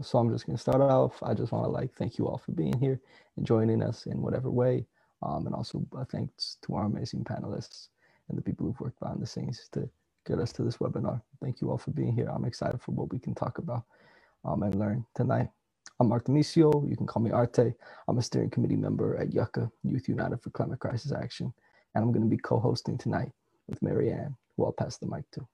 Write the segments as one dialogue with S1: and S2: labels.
S1: So I'm just going to start off. I just want to thank you all for being here and joining us in whatever way. And also thanks to our amazing panelists and the people who've worked behind the scenes to get us to this webinar. Thank you all for being here. I'm excited for what we can talk about and learn tonight. I'm Artemisio. You can call me Arte. I'm a steering committee member at YUCCA, Youth United for Climate Crisis Action. And I'm going to be co-hosting tonight with Marianne, who I'll pass the mic to.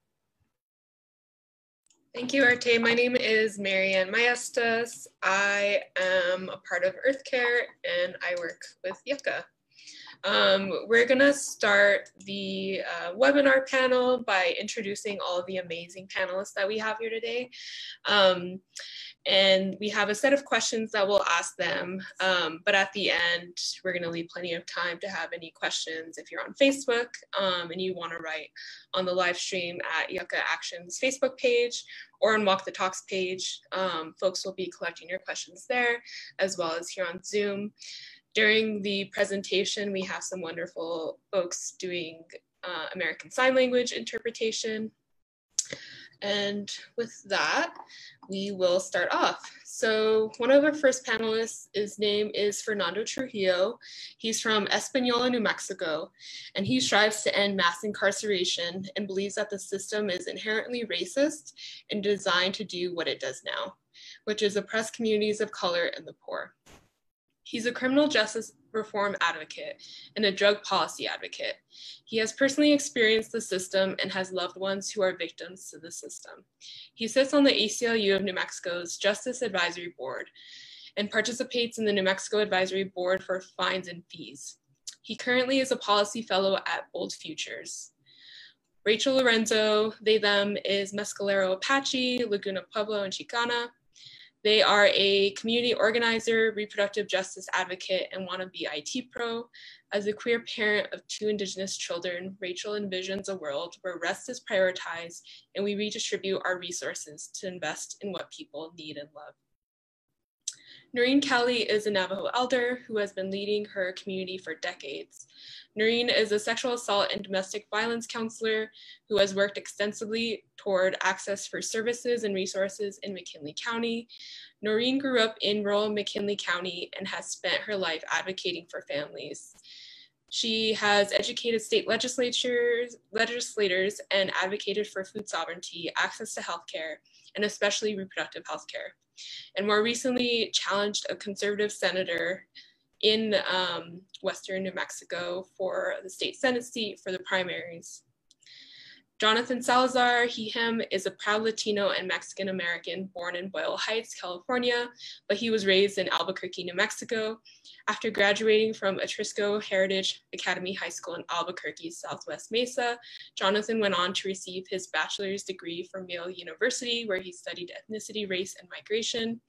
S2: Thank you, Arte. My name is Marianne Maestas. I am a part of Earth Care and I work with YUCCA. We're gonna start the webinar panel by introducing all of the amazing panelists that we have here today. And we have a set of questions that we'll ask them, but at the end, we're gonna leave plenty of time to have any questions if you're on Facebook and you wanna write on the live stream at YUCCA Action's Facebook page or on Walk the Talks page. Folks will be collecting your questions there as well as here on Zoom. During the presentation, we have some wonderful folks doing American Sign Language interpretation. And with that, we will start off. So one of our first panelists, his name is Fernando Trujillo. He's from Espanola, New Mexico, and he strives to end mass incarceration and believes that the system is inherently racist and designed to do what it does now, which is oppress communities of color and the poor. He's a criminal justice reform advocate and a drug policy advocate. He has personally experienced the system and has loved ones who are victims to the system. He sits on the ACLU of New Mexico's Justice Advisory Board and participates in the New Mexico Advisory Board for Fines and Fees. He currently is a policy fellow at Bold Futures. Rachel Lorenzo, they, them, is Mescalero Apache, Laguna Pueblo, and Chicana. They are a community organizer, reproductive justice advocate, and wannabe IT pro. As a queer parent of 2 Indigenous children, Rachel envisions a world where rest is prioritized and we redistribute our resources to invest in what people need and love. Noreen Kelly is a Navajo elder who has been leading her community for decades. Noreen is a sexual assault and domestic violence counselor who has worked extensively toward access for services and resources in McKinley County. Noreen grew up in rural McKinley County and has spent her life advocating for families. She has educated state legislators and advocated for food sovereignty, access to healthcare, and especially reproductive healthcare. And more recently challenged a conservative senator in Western New Mexico for the state Senate seat for the primaries. Jonathan Salazar, he, him, is a proud Latino and Mexican American born in Boyle Heights, California, but he was raised in Albuquerque, New Mexico. After graduating from Atrisco Heritage Academy High School in Albuquerque, Southwest Mesa, Jonathan went on to receive his bachelor's degree from Yale University, where he studied ethnicity, race, and migration.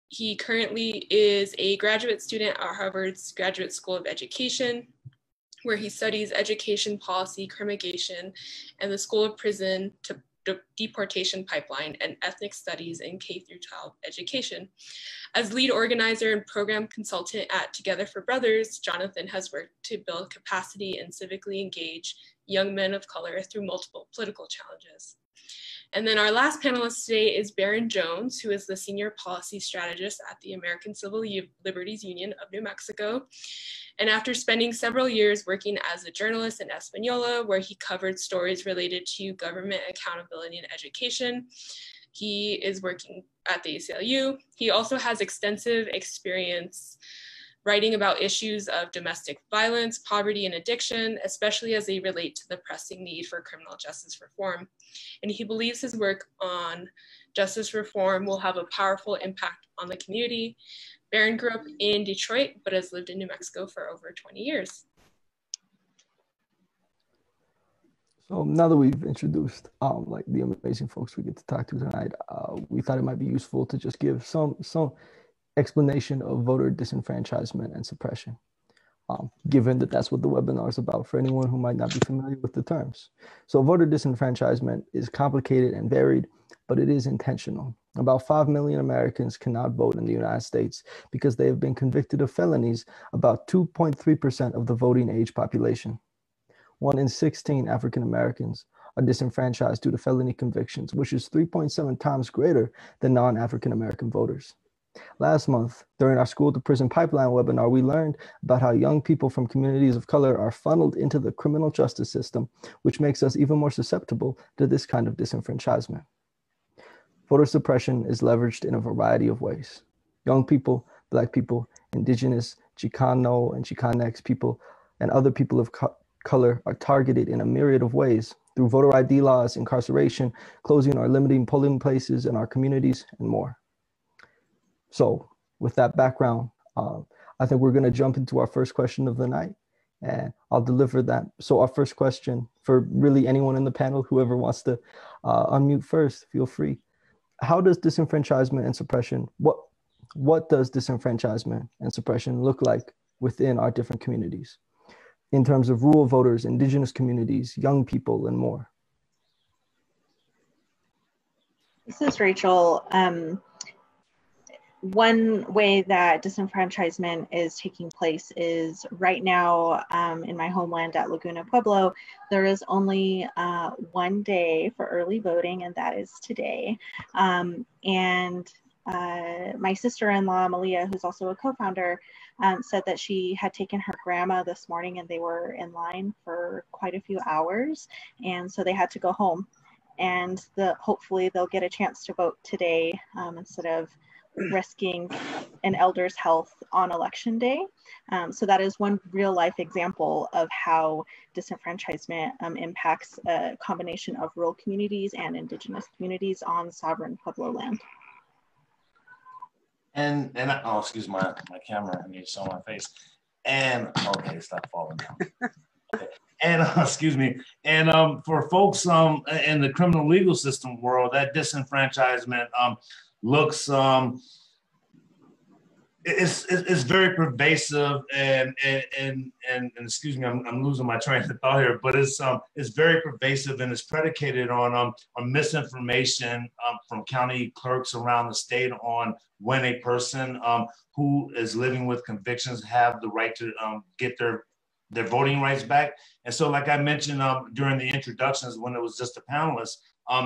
S2: He currently is a graduate student at Harvard's Graduate School of Education, where he studies education policy, criminology, and the School of Prison to Deportation Pipeline and ethnic studies in K-12 education. As lead organizer and program consultant at Together for Brothers, Jonathan has worked to build capacity and civically engage young men of color through multiple political challenges. And then our last panelist today is Baron Jones, who is the senior policy strategist at the American Civil Liberties Union of New Mexico. And after spending several years working as a journalist in Espanola, where he covered stories related to government accountability and education, he is working at the ACLU. He also has extensive experience writing about issues of domestic violence, poverty, and addiction, especially as they relate to the pressing need for criminal justice reform. And he believes his work on justice reform will have a powerful impact on the community. Baron grew up in Detroit, but has lived in New Mexico for over 20 years.
S1: So now that we've introduced the amazing folks we get to talk to tonight, we thought it might be useful to just give some explanation of voter disenfranchisement and suppression, given that that's what the webinar is about for anyone who might not be familiar with the terms. So voter disenfranchisement is complicated and varied, but it is intentional. About 5 million Americans cannot vote in the United States because they have been convicted of felonies, about 2.3% of the voting age population. 1 in 16 African Americans are disenfranchised due to felony convictions, which is 3.7 times greater than non-African American voters. Last month, during our School to Prison Pipeline webinar, we learned about how young people from communities of color are funneled into the criminal justice system, which makes us even more susceptible to this kind of disenfranchisement. Voter suppression is leveraged in a variety of ways. Young people, Black people, Indigenous, Chicano and Chicanx people, and other people of color are targeted in a myriad of ways through voter ID laws, incarceration, closing or limiting polling places in our communities, and more. So with that background, I think we're going to jump into our first question of the night, and I'll deliver that. So our first question, for really anyone in the panel, whoever wants to unmute first, feel free. How does disenfranchisement and suppression, what does disenfranchisement and suppression look like within our different communities in terms of rural voters, Indigenous communities, young people, and more?
S3: This is Rachel. One way that disenfranchisement is taking place is right now in my homeland at Laguna Pueblo, there is only 1 day for early voting, and that is today. My sister-in-law, Malia, who's also a co-founder, said that she had taken her grandma this morning and they were in line for quite a few hours. And so they had to go home, and hopefully they'll get a chance to vote today instead of risking an elder's health on election day. So that is one real life example of how disenfranchisement impacts a combination of rural communities and Indigenous communities on sovereign Pueblo land.
S4: And oh, excuse my camera, I need to show my face. And okay, stop falling down. Okay. And excuse me. And for folks in the criminal legal system world, that disenfranchisement looks it's very pervasive and excuse me, I'm losing my train of thought here, but it's very pervasive, and it's predicated on misinformation from county clerks around the state on when a person who is living with convictions have the right to get their voting rights back. And so, like I mentioned during the introductions when it was just a panelist,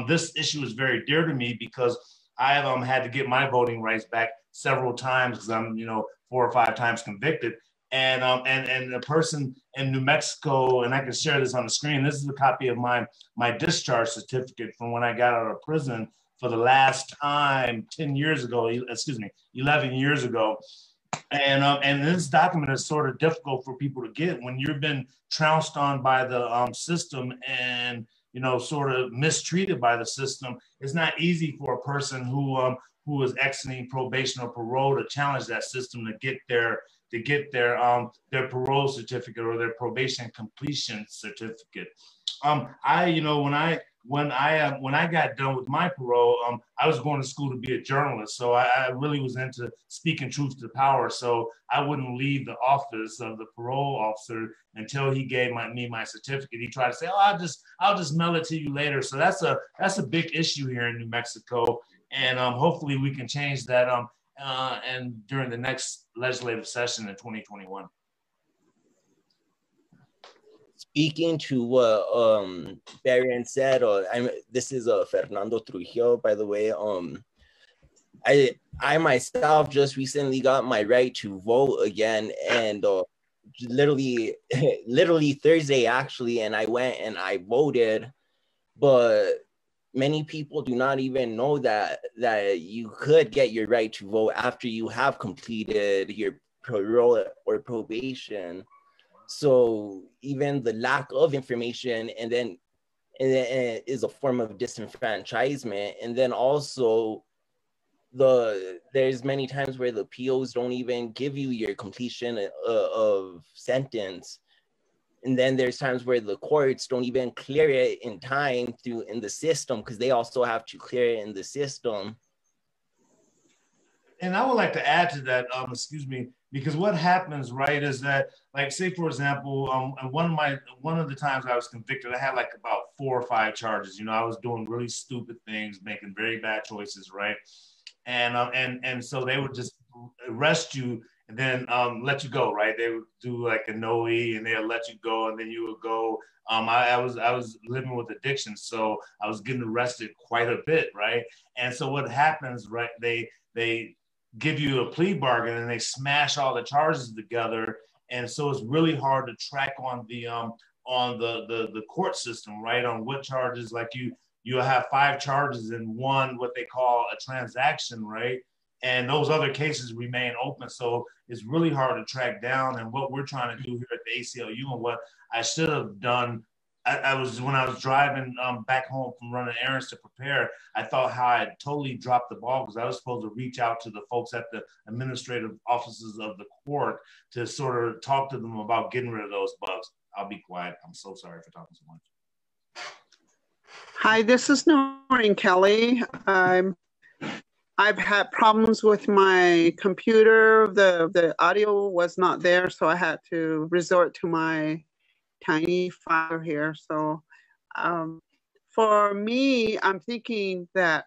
S4: this issue is very dear to me because I have had to get my voting rights back several times because I'm, 4 or 5 times convicted. And a person in New Mexico, and I can share this on the screen. This is a copy of my discharge certificate from when I got out of prison for the last time 11 years ago. And this document is sort of difficult for people to get when you've been trounced on by the system and sort of mistreated by the system. It's not easy for a person who is exiting probation or parole to challenge that system to get their parole certificate or their probation completion certificate. When I got done with my parole, I was going to school to be a journalist. So I really was into speaking truth to power. So I wouldn't leave the office of the parole officer until he gave me my certificate. He tried to say, "Oh, I'll just mail it to you later." So that's a big issue here in New Mexico, and hopefully we can change that. And during the next legislative session in 2021.
S5: Speaking to what Barry said, this is Fernando Trujillo, by the way. I myself just recently got my right to vote again, and literally Thursday actually, and I went and I voted. But many people do not even know that you could get your right to vote after you have completed your parole or probation. So even the lack of information and then is a form of disenfranchisement. And then also there's many times where the POs don't even give you your completion of sentence. And then there's times where the courts don't even clear it in time in the system because they also have to clear it in the system.
S4: And I would like to add to that, because what happens, right, is that, like, say, for example, one of the times I was convicted, I had like about 4 or 5 charges. I was doing really stupid things, making very bad choices, right? And so they would just arrest you and then let you go, right? They would do like a no and they'll let you go, and then you would go. I was living with addiction, so I was getting arrested quite a bit, right? And so what happens, right? They give you a plea bargain and they smash all the charges together, and so it's really hard to track on the court system, right? On what charges, like you'll have 5 charges in one, what they call a transaction, right? And those other cases remain open. So it's really hard to track down. And what we're trying to do here at the ACLU, and what I should have done, when I was driving back home from running errands to prepare, I thought how I had totally dropped the ball, because I was supposed to reach out to the folks at the administrative offices of the court to sort of talk to them about getting rid of those bugs. I'll be quiet. I'm so sorry for talking so much.
S6: Hi, this is Noreen Kelly. I've had problems with my computer. The audio was not there, so I had to resort to my tiny file here. So for me, I'm thinking that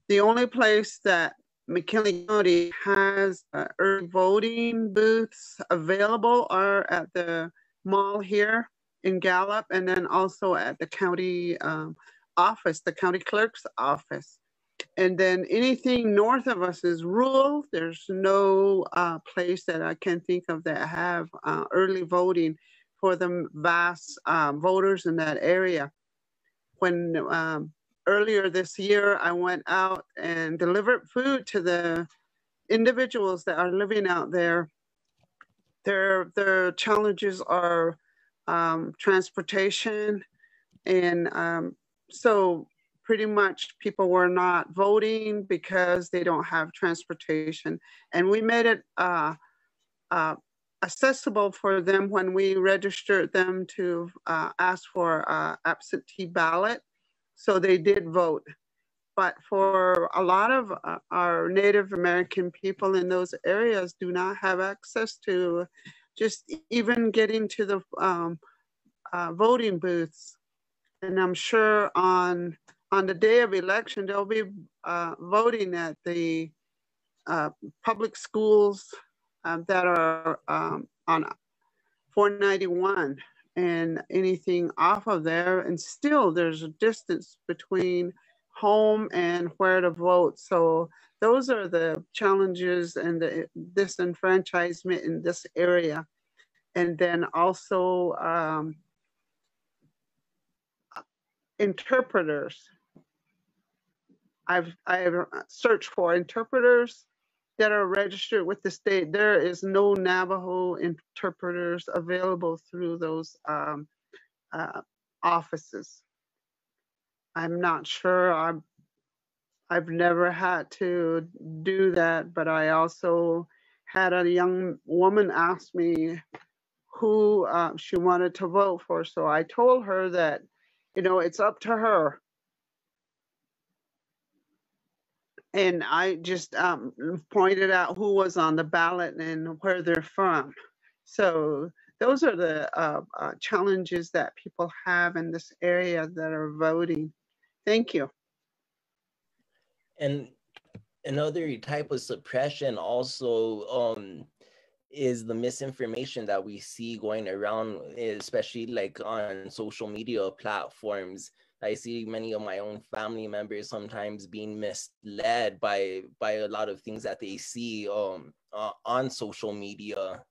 S6: the only place that McKinley County has early voting booths available are at the mall here in Gallup, and then also at the county office, the county clerk's office. And then anything north of us is rural. There's no place that I can think of that have early voting for the vast voters in that area. When earlier this year, I went out and delivered food to the individuals that are living out there. Their challenges are transportation, and so pretty much people were not voting because they don't have transportation. And we made it accessible for them when we registered them to ask for absentee ballot. So they did vote. But for a lot of our Native American people in those areas do not have access to just even getting to the voting booths. And I'm sure on the day of election, they'll be voting at the public schools that are on 491 and anything off of there. And still there's a distance between home and where to vote. So those are the challenges and the disenfranchisement in this area. And then also interpreters. I've searched for interpreters that are registered with the state. There is no Navajo interpreters available through those offices. I'm not sure. I've never had to do that, but I also had a young woman ask me who she wanted to vote for. So I told her that, you know, it's up to her. And I just pointed out who was on the ballot and where they're from. So those are the challenges that people have in this area that are voting. Thank you.
S5: And another type of suppression also is the misinformation that we see going around, especially like on social media platforms. I see many of my own family members sometimes being misled by a lot of things that they see on social media.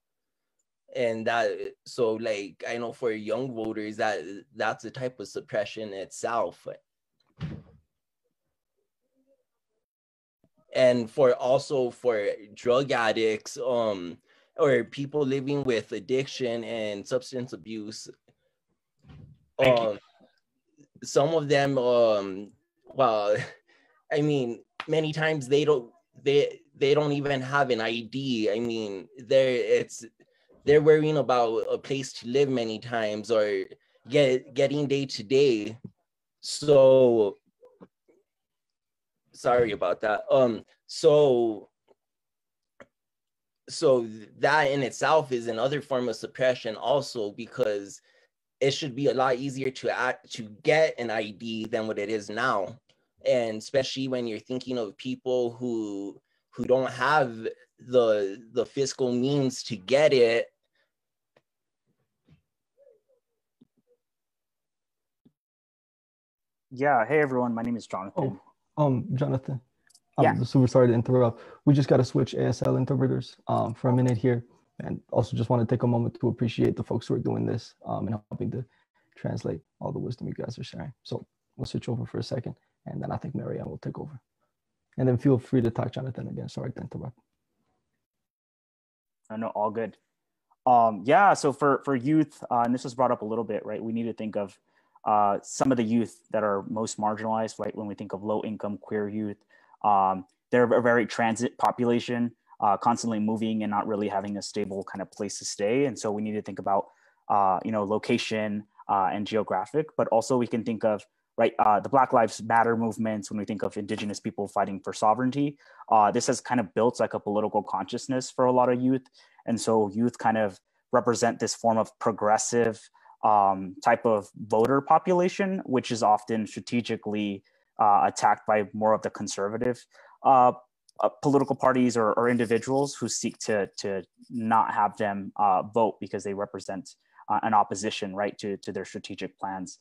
S5: And that, so like, I know for young voters, that's a type of suppression itself. And for drug addicts, or people living with addiction and substance abuse, some of them, well, I mean, many times they don't even have an ID. I mean, they're worrying about a place to live many times, or getting day to day. So sorry about that. So that in itself is another form of suppression also, because it should be a lot easier to get an ID than what it is now. And especially when you're thinking of people who don't have the fiscal means to get it.
S7: Yeah, hey everyone, my name is Jonathan.
S1: Jonathan,
S7: Yeah.
S1: I'm super sorry to interrupt. We just got to switch ASL interpreters for a minute here. And also just want to take a moment to appreciate the folks who are doing this and helping to translate all the wisdom you guys are sharing. So we'll switch over for a second, and then I think Marianne will take over. And then feel free to talk Jonathan again. Sorry to interrupt.
S7: No, all good. Yeah, so for youth, and this was brought up a little bit, right? We need to think of some of the youth that are most marginalized, right? When we think of low income queer youth, they're a very transit population, constantly moving and not really having a stable kind of place to stay. And so we need to think about, location and geographic, but also we can think of, right, the Black Lives Matter movements, when we think of Indigenous people fighting for sovereignty. This has kind of built like a political consciousness for a lot of youth. And so youth kind of represent this form of progressive type of voter population, which is often strategically attacked by more of the conservative political parties or individuals who seek to not have them vote because they represent an opposition, right, to their strategic plans.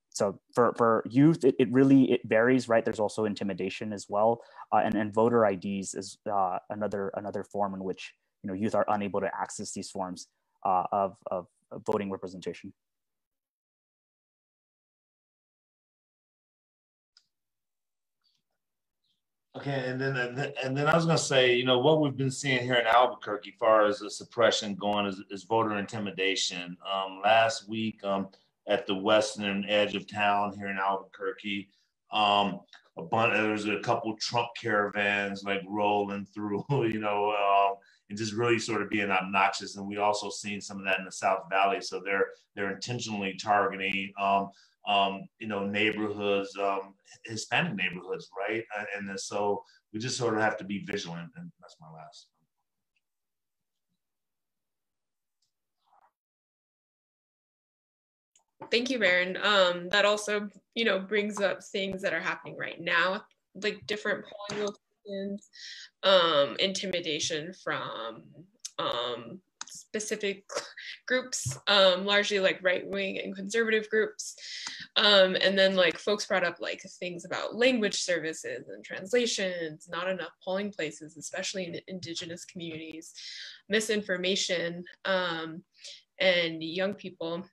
S7: So for youth, it really varies, right? There's also intimidation as well, and voter IDs is another form in which youth are unable to access these forms of voting representation.
S4: Okay, and then I was gonna say, what we've been seeing here in Albuquerque, as far as the suppression going, is voter intimidation. Last week, at the western edge of town here in Albuquerque, there was a couple Trump caravans like rolling through, and just really sort of being obnoxious. And we also seen some of that in the South Valley. So they're intentionally targeting, neighborhoods, Hispanic neighborhoods, right? And then, so we just sort of have to be vigilant. And that's my last.
S2: Thank you, Baron. That also, brings up things that are happening right now, like different polling locations, intimidation from specific groups, largely like right-wing and conservative groups. And then like folks brought up like things about language services and translations, not enough polling places, especially in Indigenous communities, misinformation, and young people's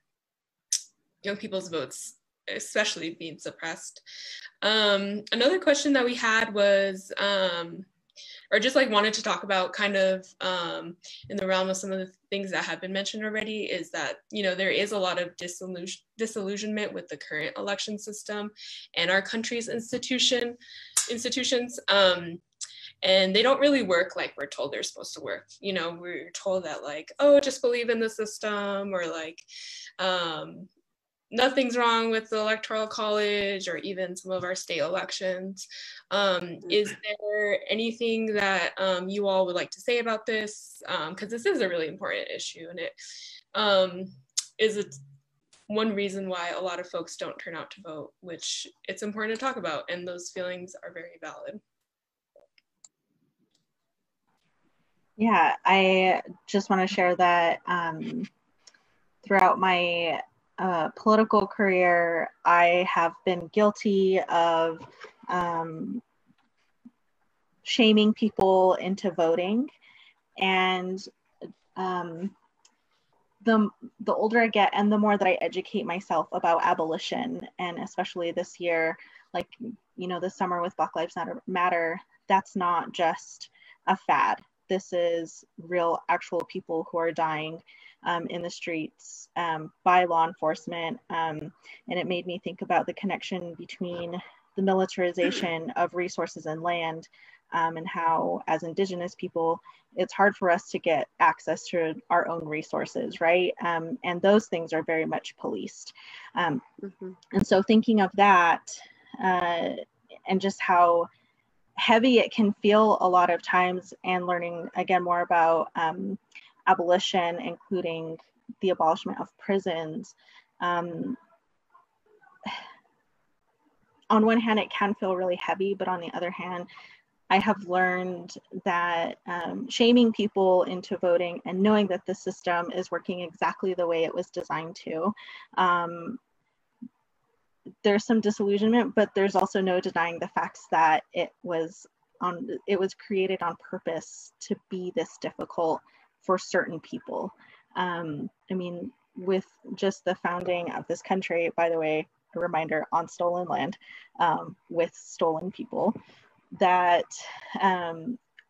S2: votes especially being suppressed. Another question that we had was, or just like wanted to talk about kind of in the realm of some of the things that have been mentioned already, is that, there is a lot of disillusionment with the current election system and our country's institutions. And they don't really work like we're told they're supposed to work. We're told that like, oh, just believe in the system, or like, nothing's wrong with the Electoral College or even some of our state elections. Is there anything that you all would like to say about this? Because this is a really important issue, and it is one reason why a lot of folks don't turn out to vote, which it's important to talk about, and those feelings are very valid.
S3: Yeah, I just want to share that throughout my political career, I have been guilty of shaming people into voting. And the older I get and the more that I educate myself about abolition, and especially this year, like, this summer with Black Lives Matter, that's not just a fad. This is real, actual people who are dying in the streets by law enforcement. And it made me think about the connection between the militarization of resources and land, and how, as Indigenous people, it's hard for us to get access to our own resources, right? And those things are very much policed. And so thinking of that, and just how heavy it can feel a lot of times, and learning again more about abolition, including the abolishment of prisons. On one hand, it can feel really heavy, but on the other hand, I have learned that shaming people into voting and knowing that the system is working exactly the way it was designed to, there's some disillusionment, but there's also no denying the facts that it was created on purpose to be this difficult for certain people. I mean, with just the founding of this country, by the way, a reminder, on stolen land, with stolen people, that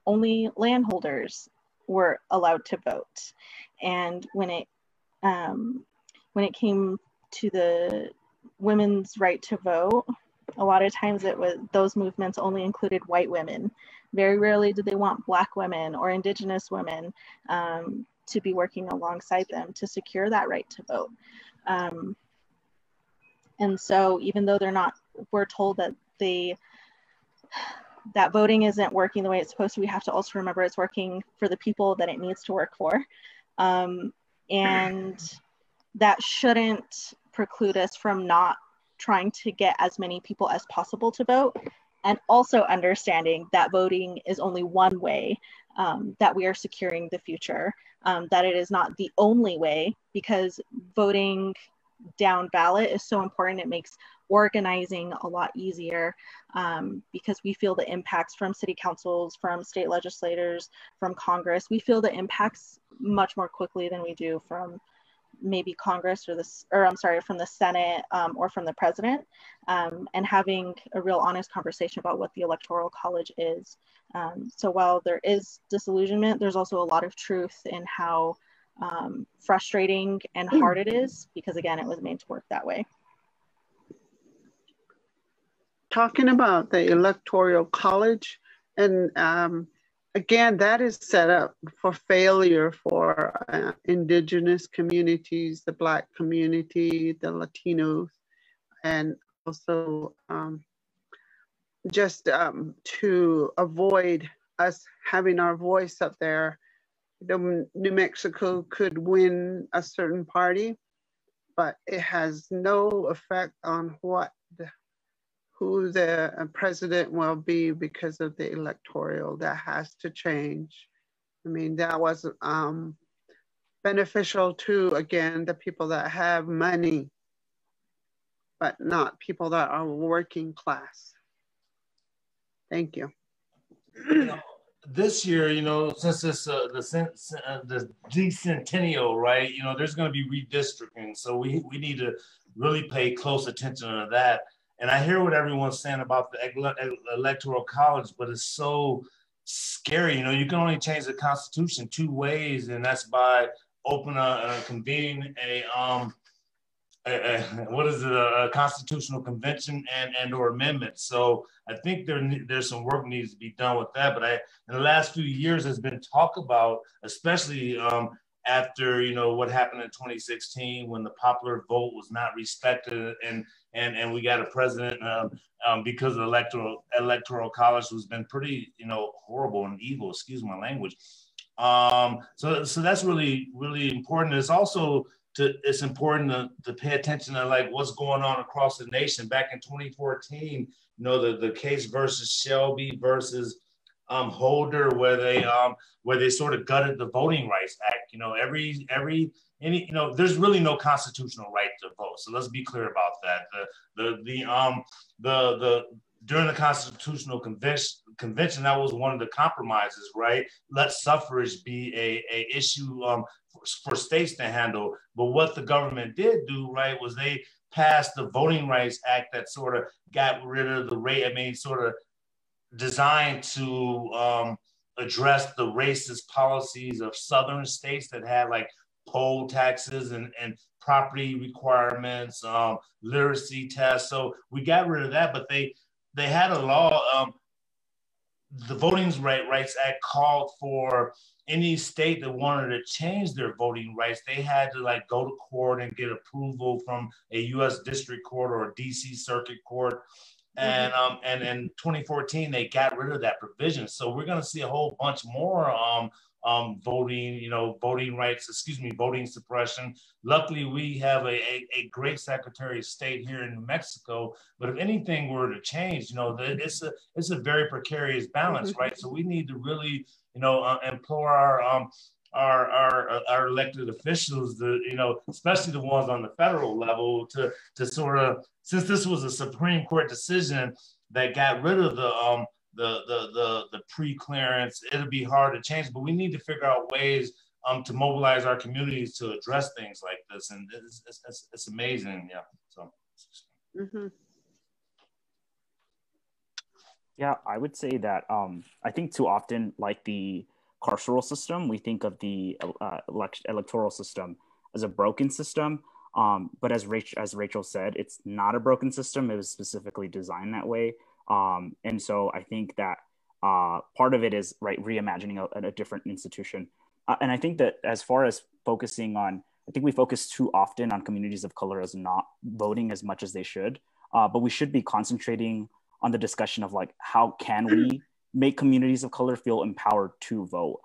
S3: only landholders were allowed to vote. And when it came to the women's right to vote, a lot of times those movements only included white women. Very rarely did they want Black women or Indigenous women to be working alongside them to secure that right to vote. And so even though we're told that that voting isn't working the way it's supposed to, we have to also remember it's working for the people that it needs to work for. And that shouldn't preclude us from not trying to get as many people as possible to vote, and also understanding that voting is only one way that we are securing the future, that it is not the only way, because voting down ballot is so important. It makes organizing a lot easier, because we feel the impacts from city councils, from state legislators, from Congress. We feel the impacts much more quickly than we do from maybe Congress from the Senate, or from the president, and having a real honest conversation about what the Electoral College is. So while there is disillusionment, there's also a lot of truth in how frustrating and hard it is, because again, it was made to work that way.
S6: Talking about the Electoral College, and again, that is set up for failure for Indigenous communities, the Black community, the Latinos, and also just to avoid us having our voice up there. New Mexico could win a certain party, but it has no effect on who the president will be because of the electoral. That has to change. I mean, that was beneficial to, again, the people that have money, but not people that are working class. Thank you.
S4: This year, since it's the decennial, right? There's going to be redistricting, so we need to really pay close attention to that. And I hear what everyone's saying about the Electoral College, but it's so scary. You can only change the Constitution two ways, and that's by convening a constitutional convention and or amendment. So I think there's some work needs to be done with that. But in the last few years, there's been talk about, especially after what happened in 2016 when the popular vote was not respected, and we got a president because the electoral college has been pretty horrible and evil. Excuse my language. So that's really, really important. It's also it's important to pay attention to like what's going on across the nation. Back in 2014, the case versus Shelby versus Holder, where they sort of gutted the Voting Rights Act. There's really no constitutional right to vote. So let's be clear about that. During the Constitutional Convention, that was one of the compromises, right? Let suffrage be a issue for states to handle. But what the government did do, right, was they passed the Voting Rights Act that sort of got rid of the rate. I mean, sort of designed to address the racist policies of southern states that had like poll taxes and property requirements, literacy tests. So we got rid of that, but they had a law. The Voting Rights Act called for any state that wanted to change their voting rights, they had to like go to court and get approval from a U.S. District Court or a D.C. Circuit Court. And in 2014, they got rid of that provision. So we're going to see a whole bunch more voting, voting rights, voting suppression. Luckily, we have a great Secretary of State here in New Mexico. But if anything were to change, it's a very precarious balance, right? So we need to really, implore our elected officials, especially the ones on the federal level, to sort of, since this was a Supreme Court decision that got rid of the pre-clearance, it'll be hard to change, but we need to figure out ways to mobilize our communities to address things like this, and it's amazing, yeah. So.
S7: Yeah, I would say that I think too often, like the carceral system, we think of the electoral system as a broken system. But as Rachel said, it's not a broken system. It was specifically designed that way. And so I think that part of it is, right, reimagining a different institution. And I think that as far as focusing on, I think we focus too often on communities of color as not voting as much as they should. But we should be concentrating on the discussion of like, how can we make communities of color feel empowered to vote?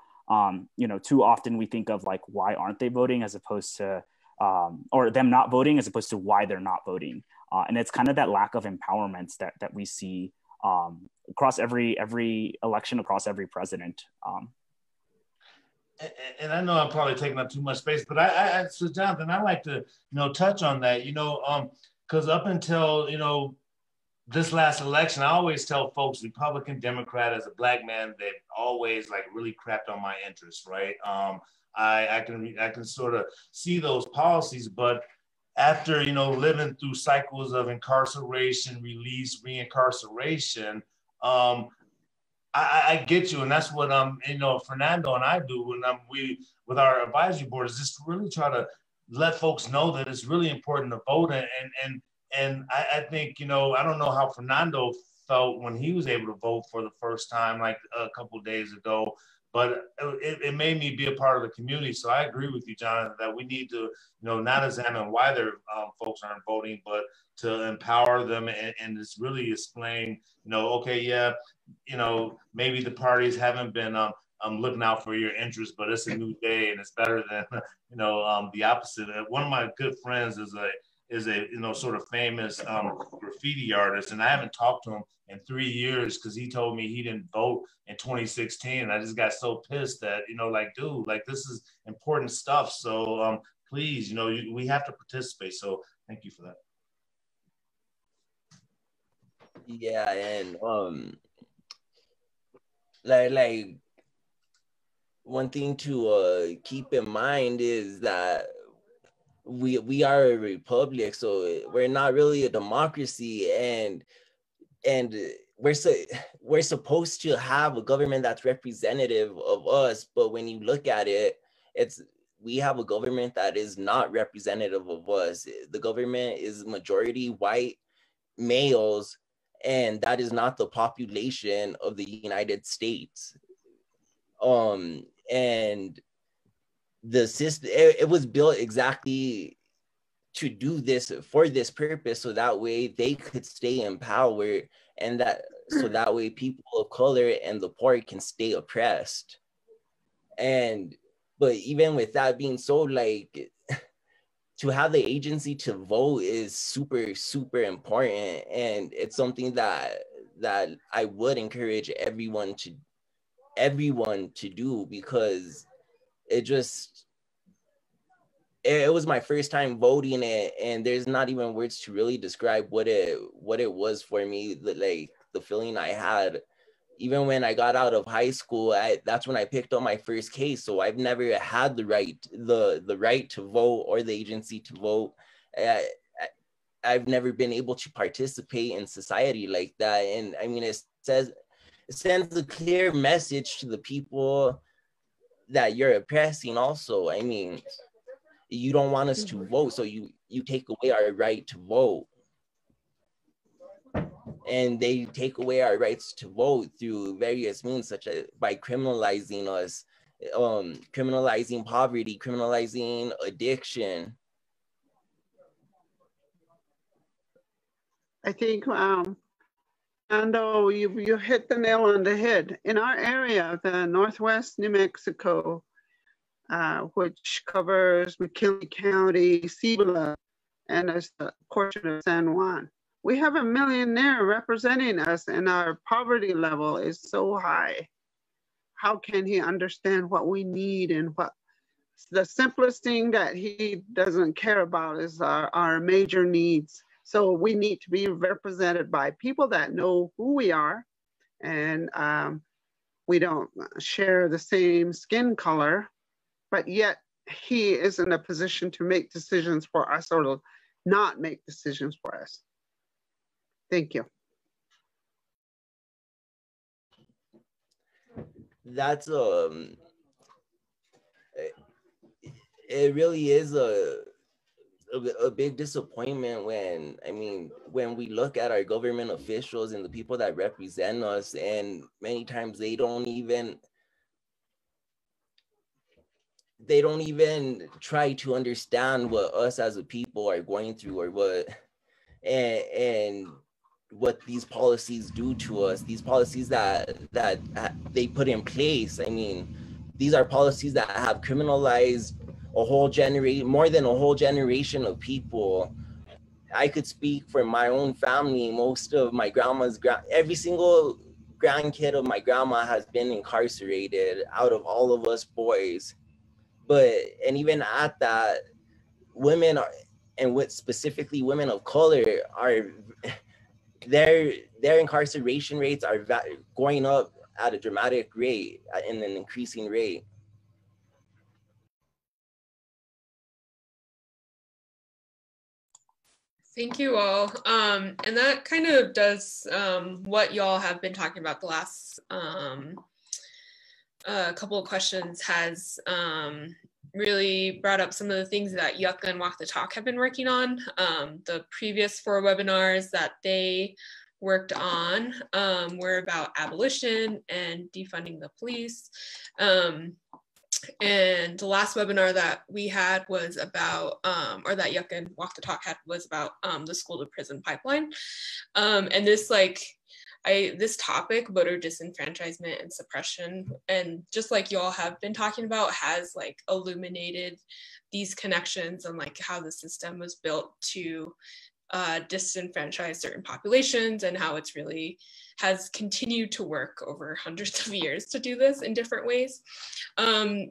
S7: Too often we think of like, why aren't they voting, as opposed to, or them not voting as opposed to why they're not voting. And it's kind of that lack of empowerment that we see across every election, across every president.
S4: And I know I'm probably taking up too much space, but so Jonathan, I like to, touch on that, because up until, this last election, I always tell folks, Republican, Democrat, as a Black man, they've always like really crapped on my interests, right? I can sort of see those policies, but after, living through cycles of incarceration, release, reincarceration, I get you, and that's what Fernando and I do when with our advisory board, is just really try to let folks know that it's really important to vote, and I think, I don't know how Fernando felt when he was able to vote for the first time, like a couple of days ago, but it made me be a part of the community. So I agree with you, Jonathan, that we need to, not examine why their folks aren't voting, but to empower them and just really explain, okay, yeah, maybe the parties haven't been looking out for your interests, but it's a new day and it's better than, the opposite. One of my good friends is a sort of famous graffiti artist, and I haven't talked to him in 3 years because he told me he didn't vote in 2016. And I just got so pissed that, dude, like this is important stuff. So please, we have to participate. So thank you for that.
S5: Yeah, and like one thing to keep in mind is that we are a republic, so we're not really a democracy, and we're supposed to have a government that's representative of us, but when you look at it, we have a government that is not representative of us. The government is majority white males, and that is not the population of the United States. And the system, it was built exactly to do this for this purpose, so that way they could stay in power, and that way people of color and the poor can stay oppressed. But even with that being so, like, to have the agency to vote is super, super important, and it's something that I would encourage everyone to do, because it was my first time voting it, and there's not even words to really describe what it was for me, like the feeling I had. Even when I got out of high school, that's when I picked up my first case. So I've never had the right to vote or the agency to vote. I've never been able to participate in society like that. And I mean, it sends a clear message to the people that you're oppressing also. I mean, you don't want us to vote, so you take away our right to vote. And they take away our rights to vote through various means, such as by criminalizing us, criminalizing poverty, criminalizing addiction.
S6: I think Fernando, you hit the nail on the head. In our area, the Northwest New Mexico, which covers McKinley County, Cibola, and a portion of San Juan, we have a millionaire representing us, and our poverty level is so high. How can he understand what we need? And what the simplest thing that he doesn't care about is our major needs. So we need to be represented by people that know who we are, and we don't share the same skin color, but yet he is in a position to make decisions for us or to not make decisions for us. Thank you.
S5: That's it really is a big disappointment when, I mean, when we look at our government officials and the people that represent us, and many times they don't even try to understand what us as a people are going through, or what and what these policies do to us, these policies that they put in place. I mean, these are policies that have criminalized a whole generation, more than a whole generation of people. I could speak for my own family. Most of my every single grandkid of my grandma has been incarcerated out of all of us boys. And even at that, women are, and with specifically women of color, are their incarceration rates are going up at a dramatic rate, in an increasing rate.
S2: Thank you all. And that kind of does what y'all have been talking about the last couple of questions, has really brought up some of the things that YUCCA and Walk the Talk have been working on. The previous 4 webinars that they worked on were about abolition and defunding the police. And the last webinar that we had was about, or that YUCCA and Walk the Talk had, was about the school to prison pipeline. And this, this topic, voter disenfranchisement and suppression, and just like y'all have been talking about, has illuminated these connections and how the system was built to disenfranchise certain populations, and how it's really has continued to work over hundreds of years to do this in different ways.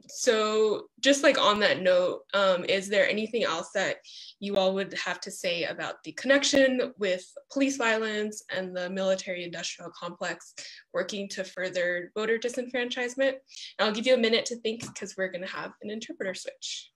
S2: So just on that note, is there anything else that you all would have to say about the connection with police violence and the military industrial complex working to further voter disenfranchisement? And I'll give you a minute to think, because we're going to have an interpreter switch.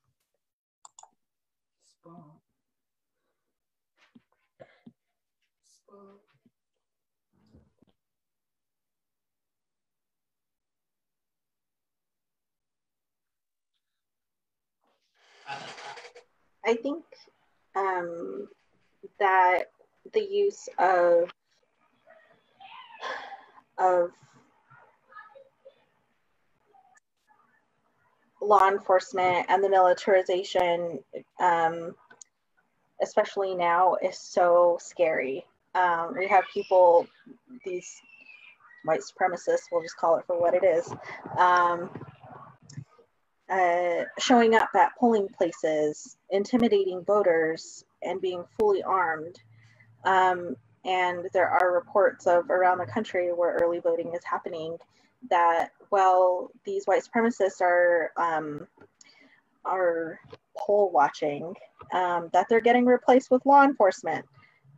S3: I think that the use of law enforcement and the militarization, especially now, is so scary. We have people, these white supremacists, we'll just call it for what it is, showing up at polling places, intimidating voters, and being fully armed. And there are reports of around the country where early voting is happening, that, well, these white supremacists are poll watching, that they're getting replaced with law enforcement.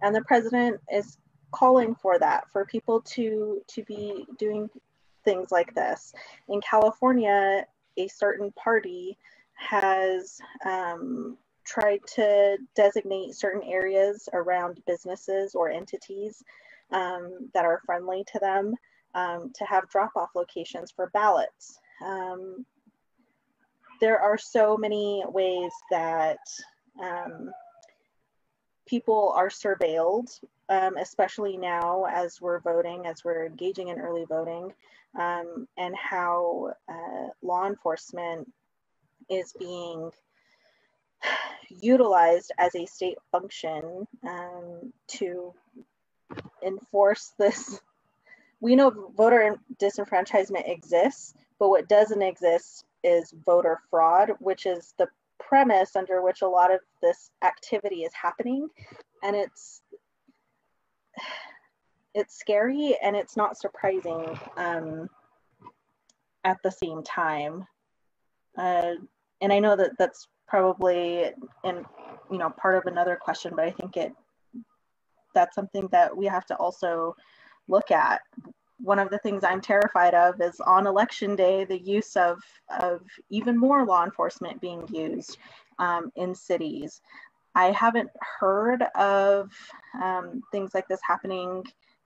S3: And the president is calling for that, for people to be doing things like this. In California, a certain party has tried to designate certain areas around businesses or entities that are friendly to them, to have drop-off locations for ballots. There are so many ways that people are surveilled, especially now as we're voting, as we're engaging in early voting, and how law enforcement is being utilized as a state function to enforce this. We know voter disenfranchisement exists, but what doesn't exist is voter fraud, which is the premise under which a lot of this activity is happening. And it's scary and it's not surprising at the same time. And I know that that's probably part of another question, but I think that's something that we have to also look at. One of the things I'm terrified of is on election day, the use of even more law enforcement being used in cities. I haven't heard of things like this happening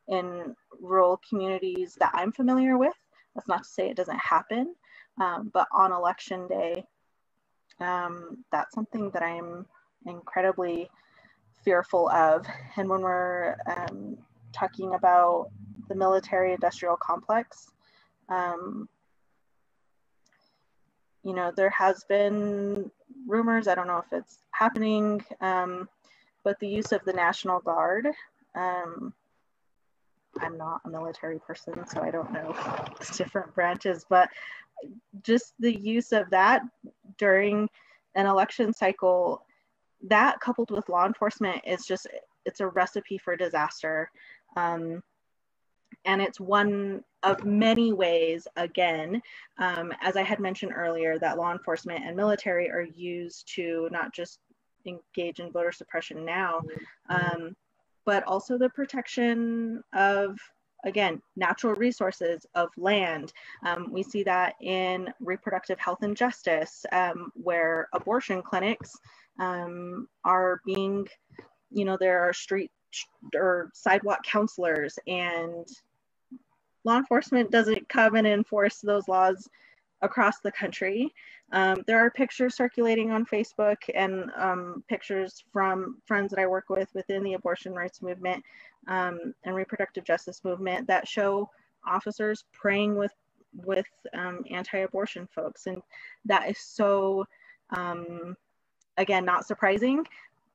S3: in rural communities that I'm familiar with. That's not to say it doesn't happen, but on election day, that's something that I'm incredibly fearful of. And when we're talking about the military industrial complex, there has been rumors, I don't know if it's happening, but the use of the National Guard. I'm not a military person, so I don't know the different branches, but just the use of that during an election cycle, that coupled with law enforcement is it's a recipe for disaster. And it's one of many ways, again, as I had mentioned earlier, that law enforcement and military are used to not just engage in voter suppression now, but also the protection of, again, natural resources, of land. We see that in reproductive health and justice, where abortion clinics are being, there are street or sidewalk counselors, and law enforcement doesn't come and enforce those laws across the country. There are pictures circulating on Facebook and pictures from friends that I work with within the abortion rights movement and reproductive justice movement that show officers praying with anti-abortion folks. And that is so, again, not surprising,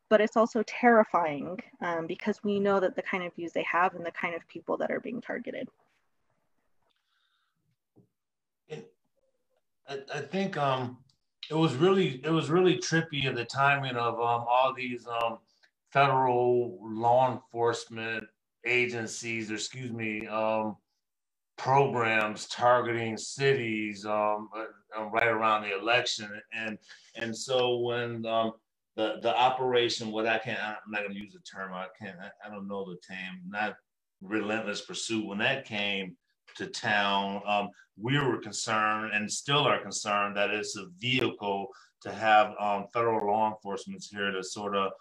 S3: but it's also terrifying because we know that the kind of views they have and the kind of people that are being targeted.
S4: I think it was really trippy at the timing of all these federal law enforcement agencies, or excuse me, programs targeting cities right around the election, and so when the operation, I'm not going to use the term, I don't know the term, not relentless pursuit, when that came to town, we were concerned and still are concerned that it's a vehicle to have federal law enforcement here to sort of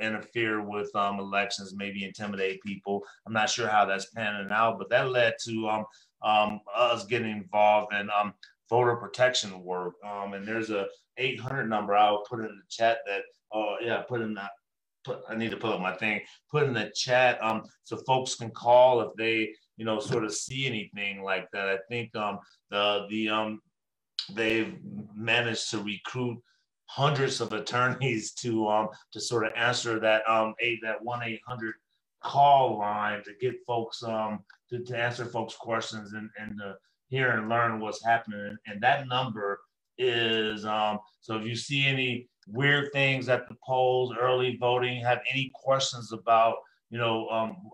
S4: interfere with elections, maybe intimidate people. I'm not sure how that's panning out, but that led to us getting involved in voter protection work. And there's a 800 number I'll put in the chat that, I need to pull up my thing, put in the chat so folks can call if they, sort of see anything like that. I think they've managed to recruit hundreds of attorneys to sort of answer that 1-800 call line to get folks to answer folks' questions and to hear and learn what's happening. And that number is so if you see any weird things at the polls, early voting, have any questions about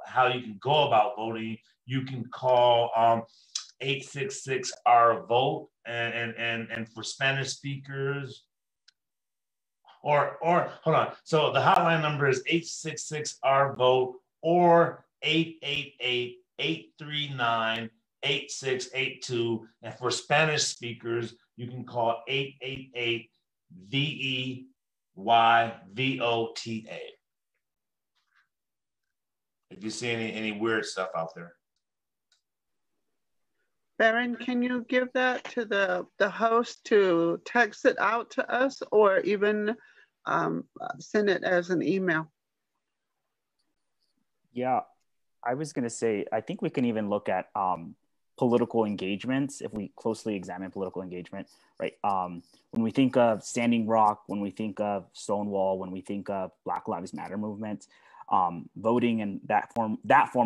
S4: how you can go about voting, you can call 866-OUR-VOTE, and for Spanish speakers, or hold on. So the hotline number is 866-OUR-VOTE or 888-839-8682. And for Spanish speakers, you can call 888-VEYVOTA. If you see any weird stuff out there.
S6: Baron, can you give that to the host to text it out to us, or even send it as an email?
S7: Yeah, I was going to say, I think we can even look at political engagements if we closely examine political engagement, right? When we think of Standing Rock, when we think of Stonewall, when we think of Black Lives Matter movement, voting and that form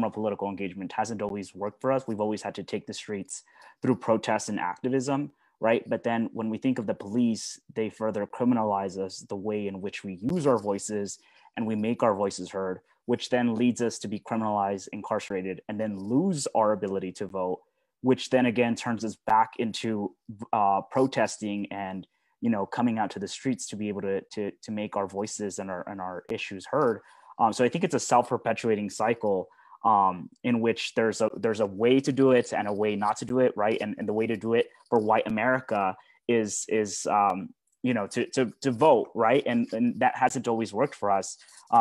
S7: of political engagement hasn't always worked for us. We've always had to take the streets through protest and activism, right? But then when we think of the police, they further criminalize us, the way in which we use our voices and we make our voices heard, which then leads us to be criminalized, incarcerated, and then lose our ability to vote, which then again turns us back into protesting and, you know, coming out to the streets to be able to make our voices and our issues heard. So I think it's a self-perpetuating cycle in which there's a way to do it and a way not to do it, right? And the way to do it for white America is you know, to vote, right? And that hasn't always worked for us.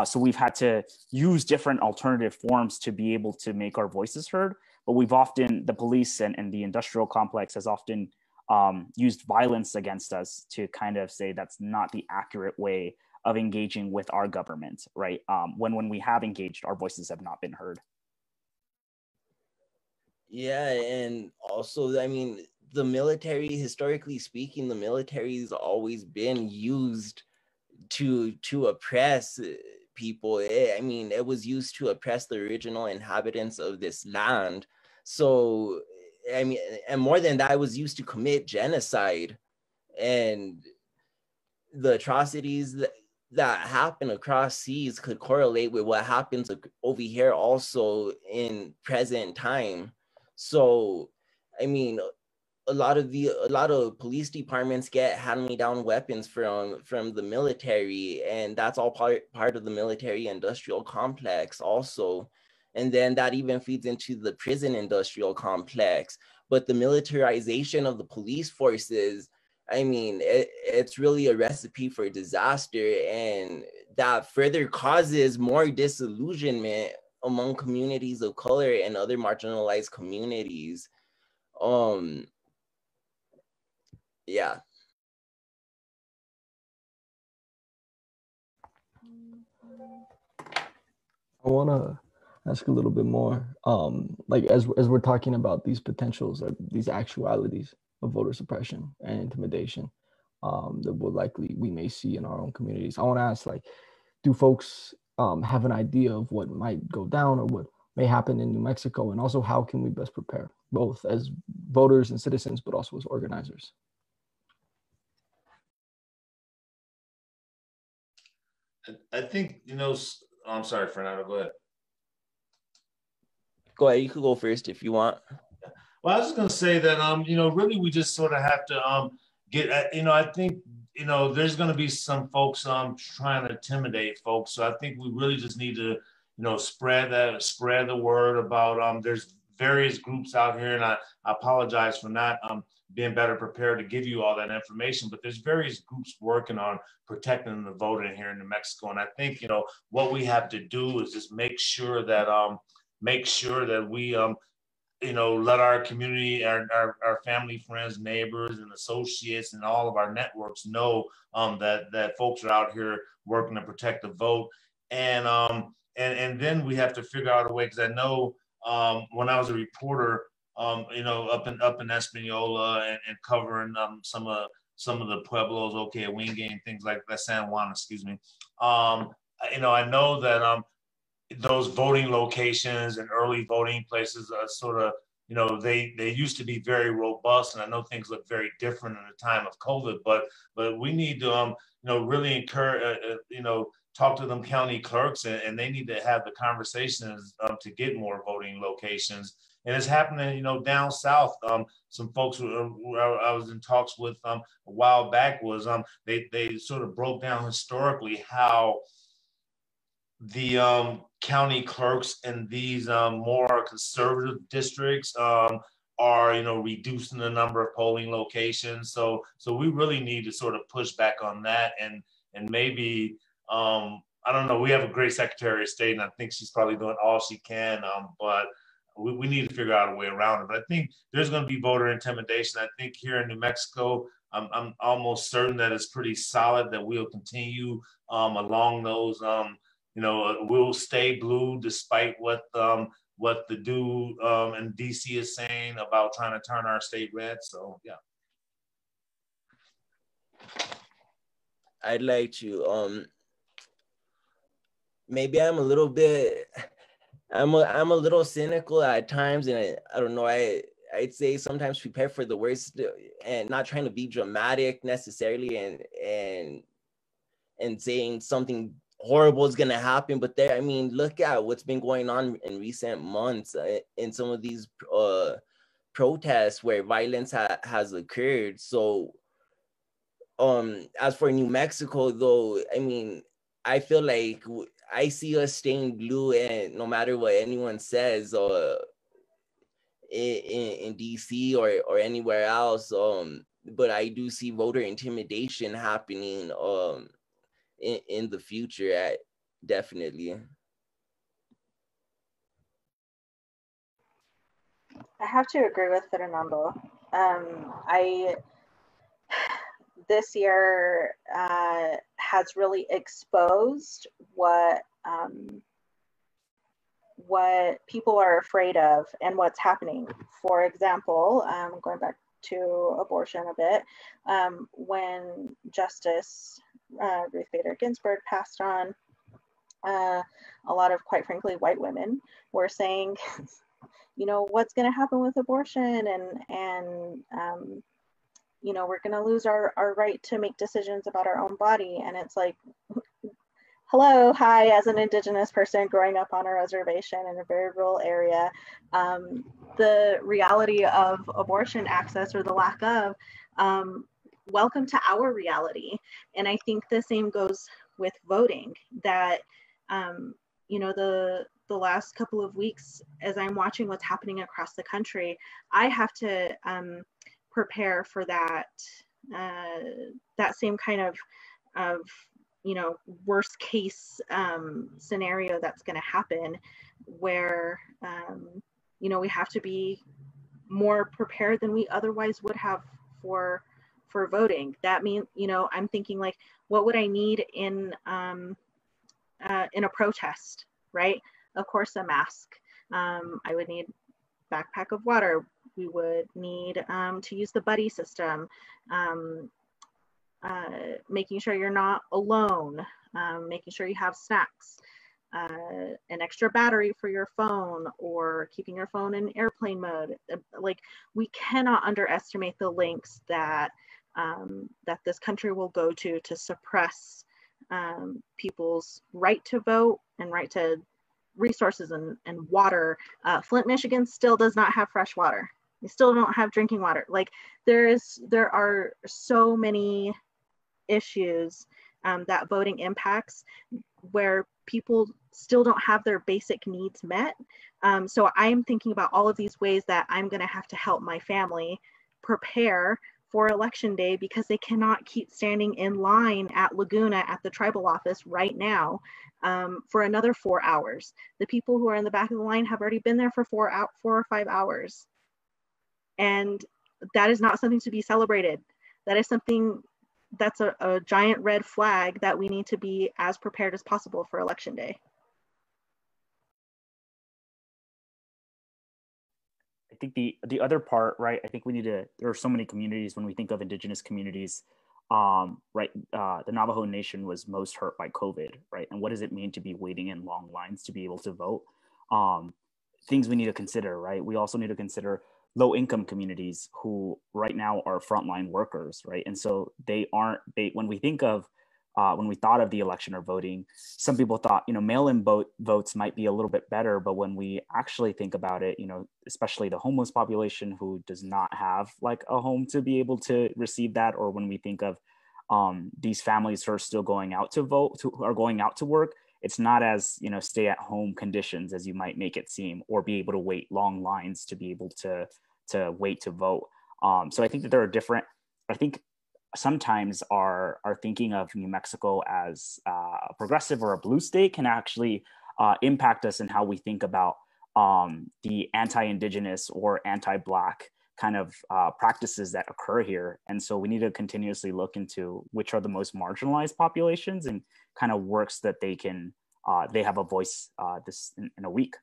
S7: So we've had to use different alternative forms to be able to make our voices heard. But we've often, the police and the industrial complex has often used violence against us to kind of say that's not the accurate way of engaging with our government, right? When we have engaged, our voices have not been heard.
S5: Yeah, and also, I mean, the military, historically speaking, the military has always been used to oppress people. I mean, it was used to oppress the original inhabitants of this land. So, I mean, and more than that, it was used to commit genocide. And the atrocities that happen across seas could correlate with what happens over here also in present time. So, I mean, a lot of police departments get hand-me-down weapons from the military, and that's all part of the military industrial complex also. And then that even feeds into the prison industrial complex. But the militarization of the police forces, I mean, it's really a recipe for disaster, and that further causes more disillusionment among communities of color and other marginalized communities. Yeah.
S1: I want to ask a little bit more, like as we're talking about these potentials, or these actualities of voter suppression and intimidation, that we may see in our own communities. I want to ask, like, do folks have an idea of what might go down or what may happen in New Mexico, and also how can we best prepare, both as voters and citizens, but also as organizers?
S4: I think, you know, I'm sorry, Fernando, go ahead.
S5: Go ahead, you could go first if you want.
S4: Well, I was just gonna say that, you know, really we just sort of have to get, you know, I think, you know, there's gonna be some folks trying to intimidate folks. So I think we really just need to, you know, spread the word about, there's various groups out here, and I apologize for not being better prepared to give you all that information, but there's various groups working on protecting the voter here in New Mexico. And I think, you know, what we have to do is just make sure that we, you know, let our community, our family, friends, neighbors, and associates, and all of our networks know that folks are out here working to protect the vote. And then we have to figure out a way, because I know when I was a reporter, you know, up in Espanola and covering some of the pueblos, okay, Wingate and things like that, San Juan, excuse me. You know, I know that those voting locations and early voting places are sort of, you know, they used to be very robust, and I know things look very different in the time of COVID, but we need to, you know, really encourage, you know, talk to them county clerks, and they need to have the conversations to get more voting locations. And it's happening, you know, down south. Some folks I was in talks with a while back was they sort of broke down historically how the county clerks in these more conservative districts are, you know, reducing the number of polling locations. So we really need to sort of push back on that, and maybe I don't know. We have a great Secretary of State, and I think she's probably doing all she can. But we need to figure out a way around it. But I think there's going to be voter intimidation. I think here in New Mexico, I'm almost certain that it's pretty solid that we'll continue along those. You know, we'll stay blue despite what the dude in DC is saying about trying to turn our state red. So yeah.
S5: I'd like to maybe I'm a little bit, I'm a little cynical at times, and I don't know, I'd say sometimes prepare for the worst and not trying to be dramatic necessarily and saying something horrible is going to happen. But there, I mean, look at what's been going on in recent months in some of these protests where violence has occurred. So as for New Mexico, though, I mean, I feel like I see us staying blue, and no matter what anyone says, in DC or anywhere else, but I do see voter intimidation happening in the future, definitely.
S3: I have to agree with Fernando. This year has really exposed what people are afraid of and what's happening. For example, going back to abortion a bit, when Justice Ruth Bader Ginsburg passed on, a lot of, quite frankly, white women were saying, you know, what's going to happen with abortion, and you know, we're going to lose our right to make decisions about our own body. And it's like, hello, hi, as an Indigenous person growing up on a reservation in a very rural area, the reality of abortion access, or the lack of, welcome to our reality. And I think the same goes with voting, that, you know, the last couple of weeks, as I'm watching what's happening across the country, I have to prepare for that same kind of you know, worst case scenario that's going to happen, where you know, we have to be more prepared than we otherwise would have for voting. That means, you know, I'm thinking like, what would I need in a protest, right? Of course, a mask. I would need a backpack of water. We would need to use the buddy system, making sure you're not alone, making sure you have snacks, an extra battery for your phone, or keeping your phone in airplane mode. Like, we cannot underestimate the lengths that that this country will go to suppress people's right to vote and right to resources and water. Flint, Michigan still does not have fresh water. We still don't have drinking water. Like, there are so many issues that voting impacts, where people still don't have their basic needs met. So I'm thinking about all of these ways that I'm going to have to help my family prepare for election day, because they cannot keep standing in line at Laguna at the tribal office right now for another 4 hours. The people who are in the back of the line have already been there for 4 or 5 hours. And that is not something to be celebrated. That is something that's a giant red flag that we need to be as prepared as possible for election day.
S7: I think the other part, right, I think we need to, there are so many communities when we think of Indigenous communities, right, the Navajo Nation was most hurt by COVID, right? And what does it mean to be waiting in long lines to be able to vote? Things we need to consider, right? We also need to consider low income communities who right now are frontline workers, right? And so when we think of, when we thought of the election or voting, some people thought, you know, mail-in votes might be a little bit better, but when we actually think about it, you know, especially the homeless population who does not have like a home to be able to receive that, or when we think of these families who are still going out to vote, who are going out to work, it's not as, you know, stay-at-home conditions as you might make it seem, or be able to wait long lines to be able to wait to vote. So I think that there are different, I think sometimes our thinking of New Mexico as a progressive or a blue state can actually impact us in how we think about the anti-Indigenous or anti-Black kind of practices that occur here. And so we need to continuously look into which are the most marginalized populations and kind of works that they can, they have a voice in a week.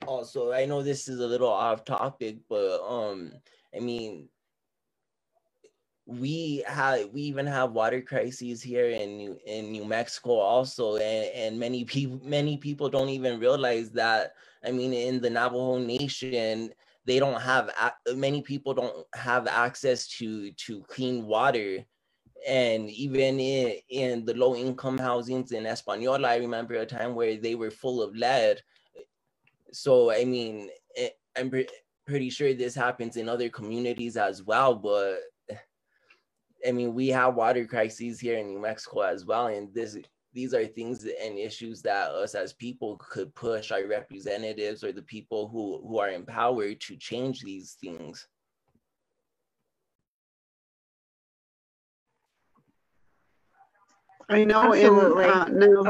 S5: Also, I know this is a little off topic, but I mean, we even have water crises here in New Mexico also, and many people don't even realize that. I mean, in the Navajo Nation, they don't have many people don't have access to clean water. And even in the low income housings in Española, I remember a time where they were full of lead. So I mean, I'm pretty sure this happens in other communities as well, but I mean, we have water crises here in New Mexico as well, and these are things and issues that us as people could push our representatives or the people who are empowered to change these things.
S6: I know.
S3: Absolutely.
S6: No.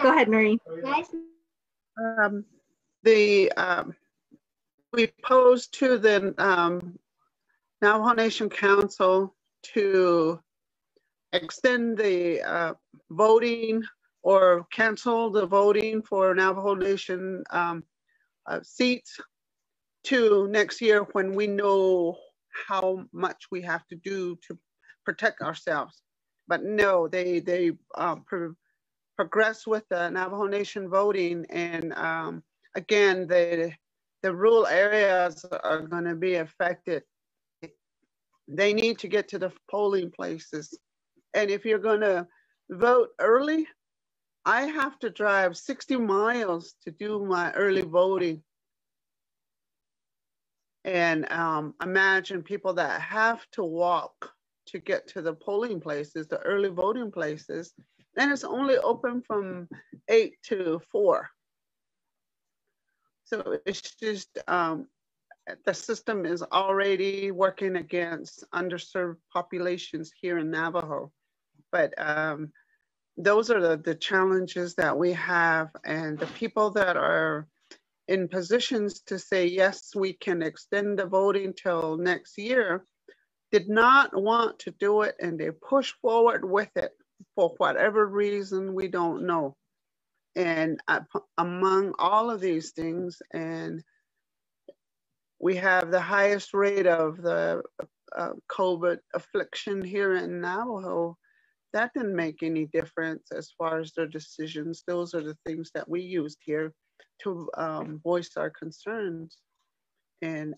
S3: Go ahead, Marie.
S6: We posed to the Navajo Nation Council to extend the voting or cancel the voting for Navajo Nation seats to next year, when we know how much we have to do to protect ourselves. But no, they progress with the Navajo Nation voting, and again, the rural areas are going to be affected. They need to get to the polling places. And if you're going to vote early, I have to drive 60 miles to do my early voting. And imagine people that have to walk to get to the polling places, the early voting places, and it's only open from 8 to 4. So it's just, the system is already working against underserved populations here in Navajo. But those are the challenges that we have, and the people that are in positions to say, yes, we can extend the voting till next year, did not want to do it, and they push forward with it for whatever reason we don't know. And among all of these things, and we have the highest rate of the COVID affliction here in Navajo, that didn't make any difference as far as their decisions. Those are the things that we used here to voice our concerns. And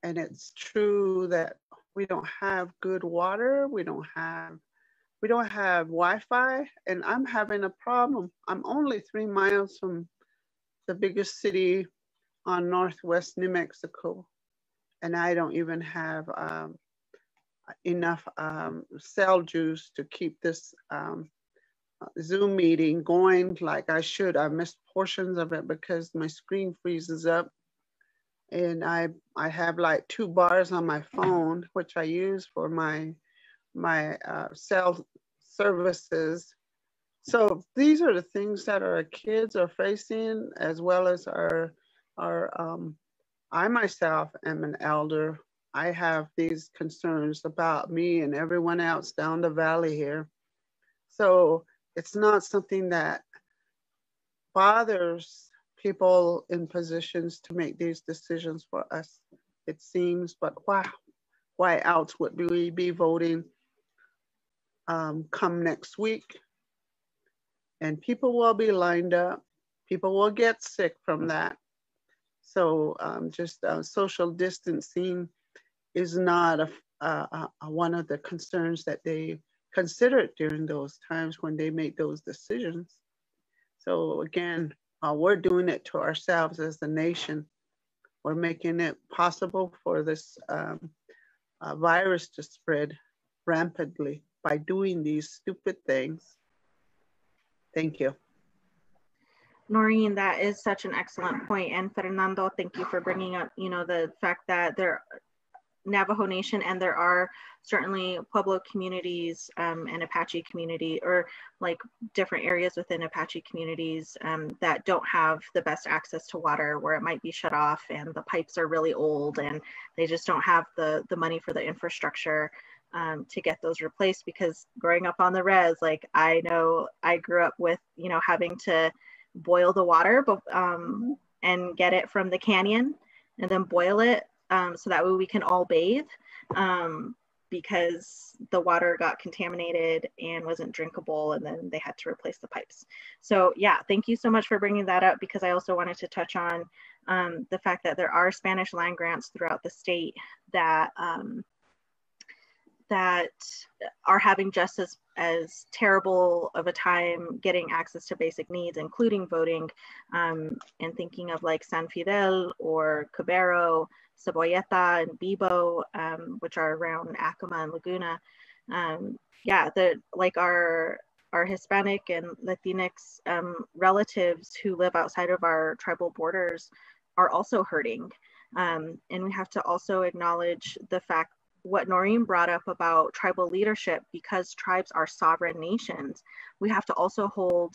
S6: it's true that we don't have good water, we don't have Wi-Fi, and I'm having a problem. I'm only 3 miles from the biggest city on Northwest New Mexico, and I don't even have enough cell juice to keep this Zoom meeting going like I should. I missed portions of it because my screen freezes up, and I have like 2 bars on my phone, which I use for my cell services. So these are the things that our kids are facing, as well as I myself am an elder. I have these concerns about me and everyone else down the valley here. So it's not something that bothers people in positions to make these decisions for us, it seems. But why else would we be voting come next week? And people will be lined up. People will get sick from that. So just social distancing is not one of the concerns that they considered during those times when they make those decisions. So again, we're doing it to ourselves as a nation. We're making it possible for this virus to spread rampantly by doing these stupid things. Thank you.
S3: Noreen, that is such an excellent point. And Fernando, thank you for bringing up, the fact that Navajo Nation, and there are certainly Pueblo communities and Apache community, or like different areas within Apache communities that don't have the best access to water, where it might be shut off and the pipes are really old and they just don't have the money for the infrastructure to get those replaced. Because growing up on the res, like I know I grew up with, having to boil the water and get it from the canyon and then boil it so that way we can all bathe, because the water got contaminated and wasn't drinkable, and then they had to replace the pipes. So yeah, thank you so much for bringing that up, because I also wanted to touch on the fact that there are Spanish land grants throughout the state that that are having just as terrible of a time getting access to basic needs, including voting, and thinking of like San Fidel or Cabero, Cebolleta, and Bibo, which are around Acoma and Laguna. Yeah, like our Hispanic and Latinx relatives who live outside of our tribal borders are also hurting. And we have to also acknowledge the fact what Noreen brought up about tribal leadership. Because tribes are sovereign nations, we have to also hold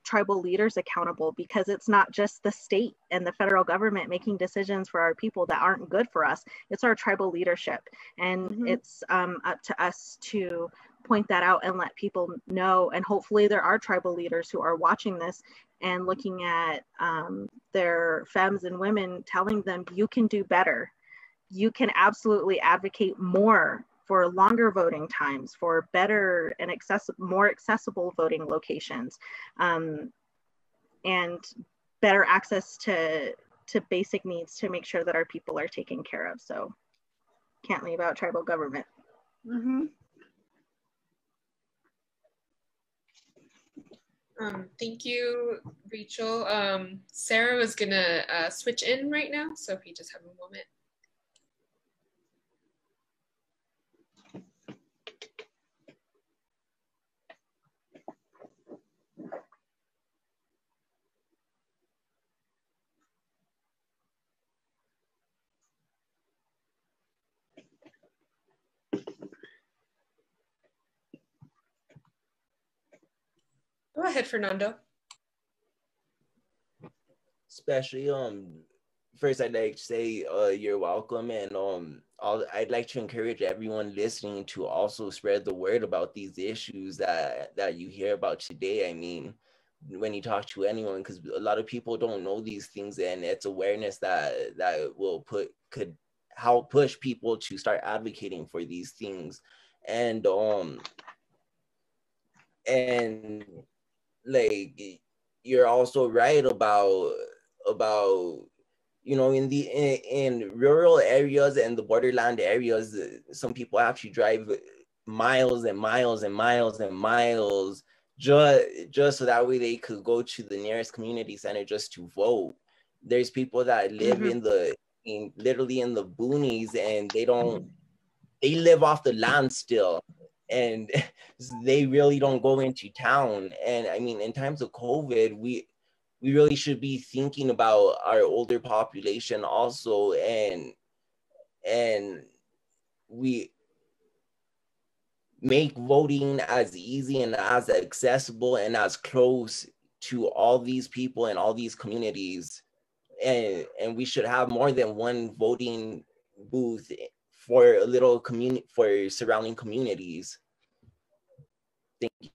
S3: tribal leaders accountable, because it's not just the state and the federal government making decisions for our people that aren't good for us. It's our tribal leadership, and it's up to us to point that out and let people know. And hopefully there are tribal leaders who are watching this and looking at their femmes and women, telling them, you can do better. You can absolutely advocate more for longer voting times, for better and more accessible voting locations, and better access to basic needs to make sure that our people are taken care of. So can't leave out tribal government.
S2: Thank you, Rachel. Sarah was gonna switch in right now, so if you just have a moment. Go ahead, Fernando.
S5: Especially, first I'd like to say you're welcome, and I'd like to encourage everyone listening to also spread the word about these issues that you hear about today. I mean, when you talk to anyone, because a lot of people don't know these things, and it's awareness that could help push people to start advocating for these things. And like, you're also right about you know, in rural areas and the borderland areas, some people actually drive miles and miles and miles and miles just so that way they could go to the nearest community center just to vote. There's people that live literally in the boonies, and they live off the land still, and they really don't go into town. And I mean, in times of COVID, we really should be thinking about our older population also, and we make voting as easy and as accessible and as close to all these people and all these communities. And we should have more than one voting booth for a little community, for surrounding communities. Thank you.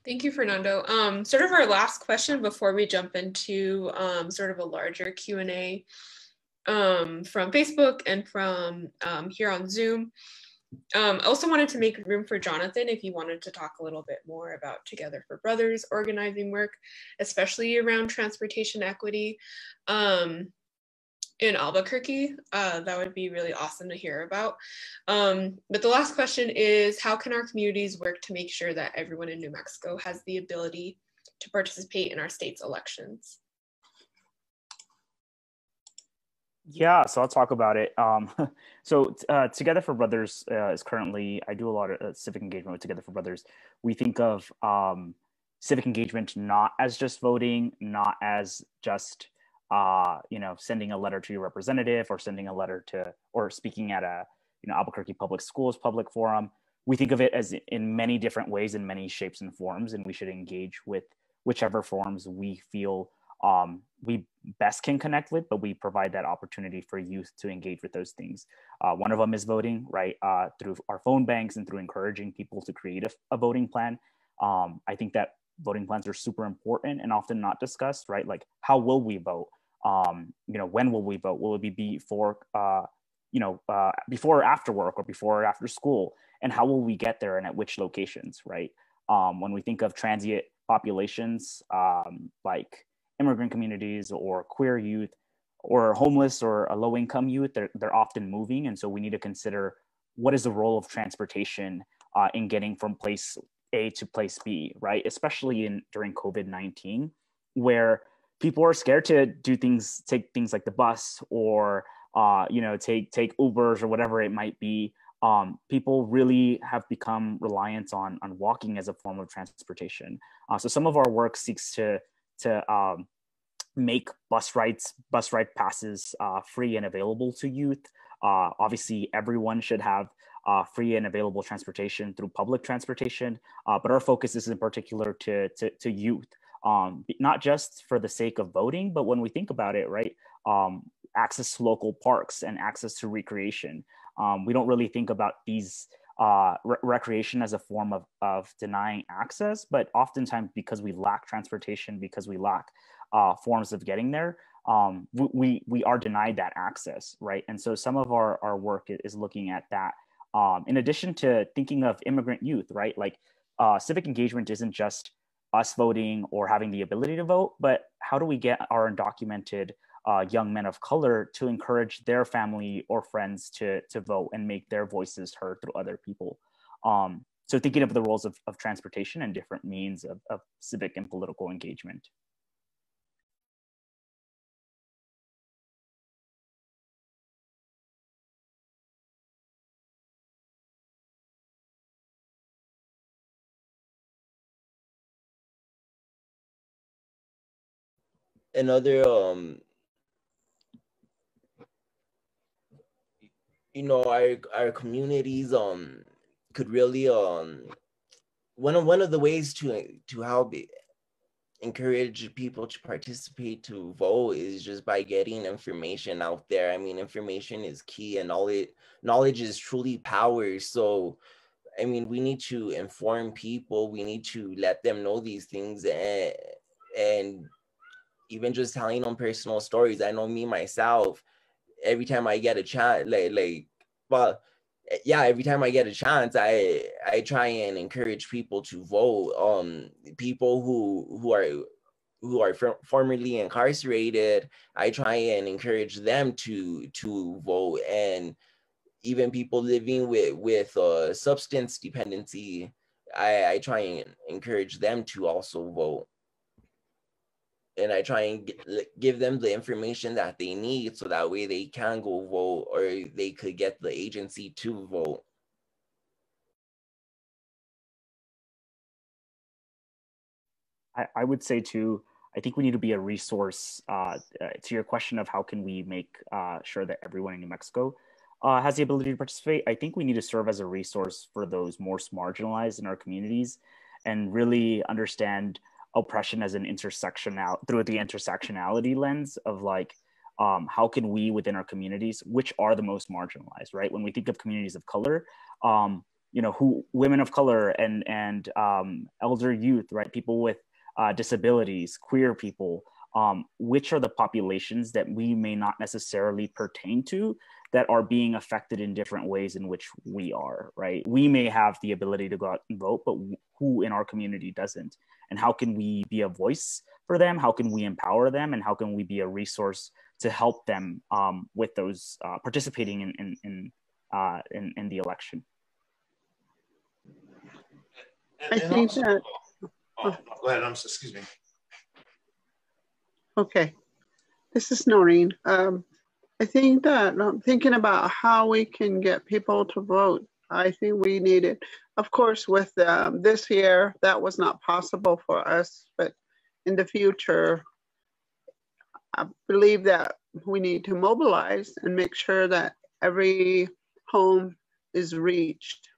S2: Thank you, Fernando. Sort of our last question before we jump into sort of a larger Q&A from Facebook and from here on Zoom. I also wanted to make room for Jonathan if he wanted to talk a little bit more about Together for Brothers organizing work, especially around transportation equity in Albuquerque. That would be really awesome to hear about. But the last question is, how can our communities work to make sure that everyone in New Mexico has the ability to participate in our state's elections?
S7: Yeah, so I'll talk about it. So Together for Brothers is currently, I do a lot of civic engagement with Together for Brothers. We think of civic engagement not as just voting, not as just sending a letter to your representative, or sending a letter to, or speaking at a Albuquerque Public Schools public forum. We think of it as in many different ways, in many shapes and forms, and we should engage with whichever forms we feel we best can connect with, but we provide that opportunity for youth to engage with those things. One of them is voting, right? Through our phone banks and through encouraging people to create a voting plan. I think that voting plans are super important and often not discussed, right? Like, how will we vote? When will we vote? Will it be before, before or after work, or before or after school? And how will we get there, and at which locations, right? When we think of transient populations, like immigrant communities or queer youth or homeless or a low income youth, they're often moving. And so we need to consider, what is the role of transportation in getting from place A to place B, right? Especially during COVID-19, where people are scared to do things, take things like the bus, or take Ubers or whatever it might be. People really have become reliant on walking as a form of transportation. So some of our work seeks to make bus ride passes free and available to youth. Obviously, everyone should have free and available transportation through public transportation, but our focus is in particular to youth, not just for the sake of voting, but when we think about it, right? Access to local parks and access to recreation. We don't really think about these recreation as a form of denying access, but oftentimes because we lack transportation, because we lack forms of getting there, we are denied that access, right? And so some of our work is looking at that. In addition to thinking of immigrant youth, right? Like civic engagement isn't just us voting or having the ability to vote, but how do we get our undocumented young men of color to encourage their family or friends to vote and make their voices heard through other people? So thinking of the roles of transportation and different means of civic and political engagement.
S5: Another our communities could really one of the ways to help encourage people to participate, to vote, is just by getting information out there. I mean, information is key, and knowledge is truly power. So I mean, we need to inform people, we need to let them know these things, and even just telling them personal stories. I know me myself, every time I get a chance, every time I get a chance, I try and encourage people to vote. People who are formerly incarcerated, I try and encourage them to vote, and even people living with substance dependency, I try and encourage them to also vote. And I try and give them the information that they need, so that way they can go vote, or they could get the agency to vote.
S7: I would say too, I think we need to be a resource to your question of how can we make sure that everyone in New Mexico has the ability to participate. I think we need to serve as a resource for those most marginalized in our communities, and really understand oppression as an through the intersectionality lens of like, how can we within our communities, which are the most marginalized, right? When we think of communities of color, women of color and elder youth, right? People with disabilities, queer people, which are the populations that we may not necessarily pertain to, that are being affected in different ways in which we are, right? We may have the ability to go out and vote, but who in our community doesn't? And how can we be a voice for them? How can we empower them? And how can we be a resource to help them with those participating in the election?
S6: I think that.
S4: Go ahead. Excuse me.
S6: Okay, this is Noreen. I think that thinking about how we can get people to vote, I think we need it. Of course, with this year, that was not possible for us, but in the future, I believe that we need to mobilize and make sure that every home is reached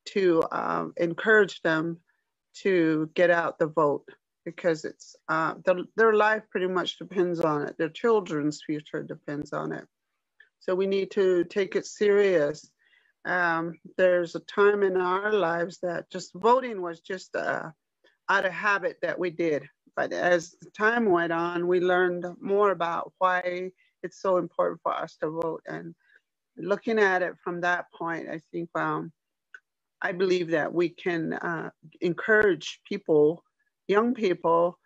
S6: to encourage them to get out the vote, because it's their life pretty much depends on it. Their children's future depends on it. So we need to take it serious. There's a time in our lives that just voting was just out of habit that we did. But as the time went on, we learned more about why it's so important for us to vote. And looking at it from that point, I think I believe that we can encourage people, young people,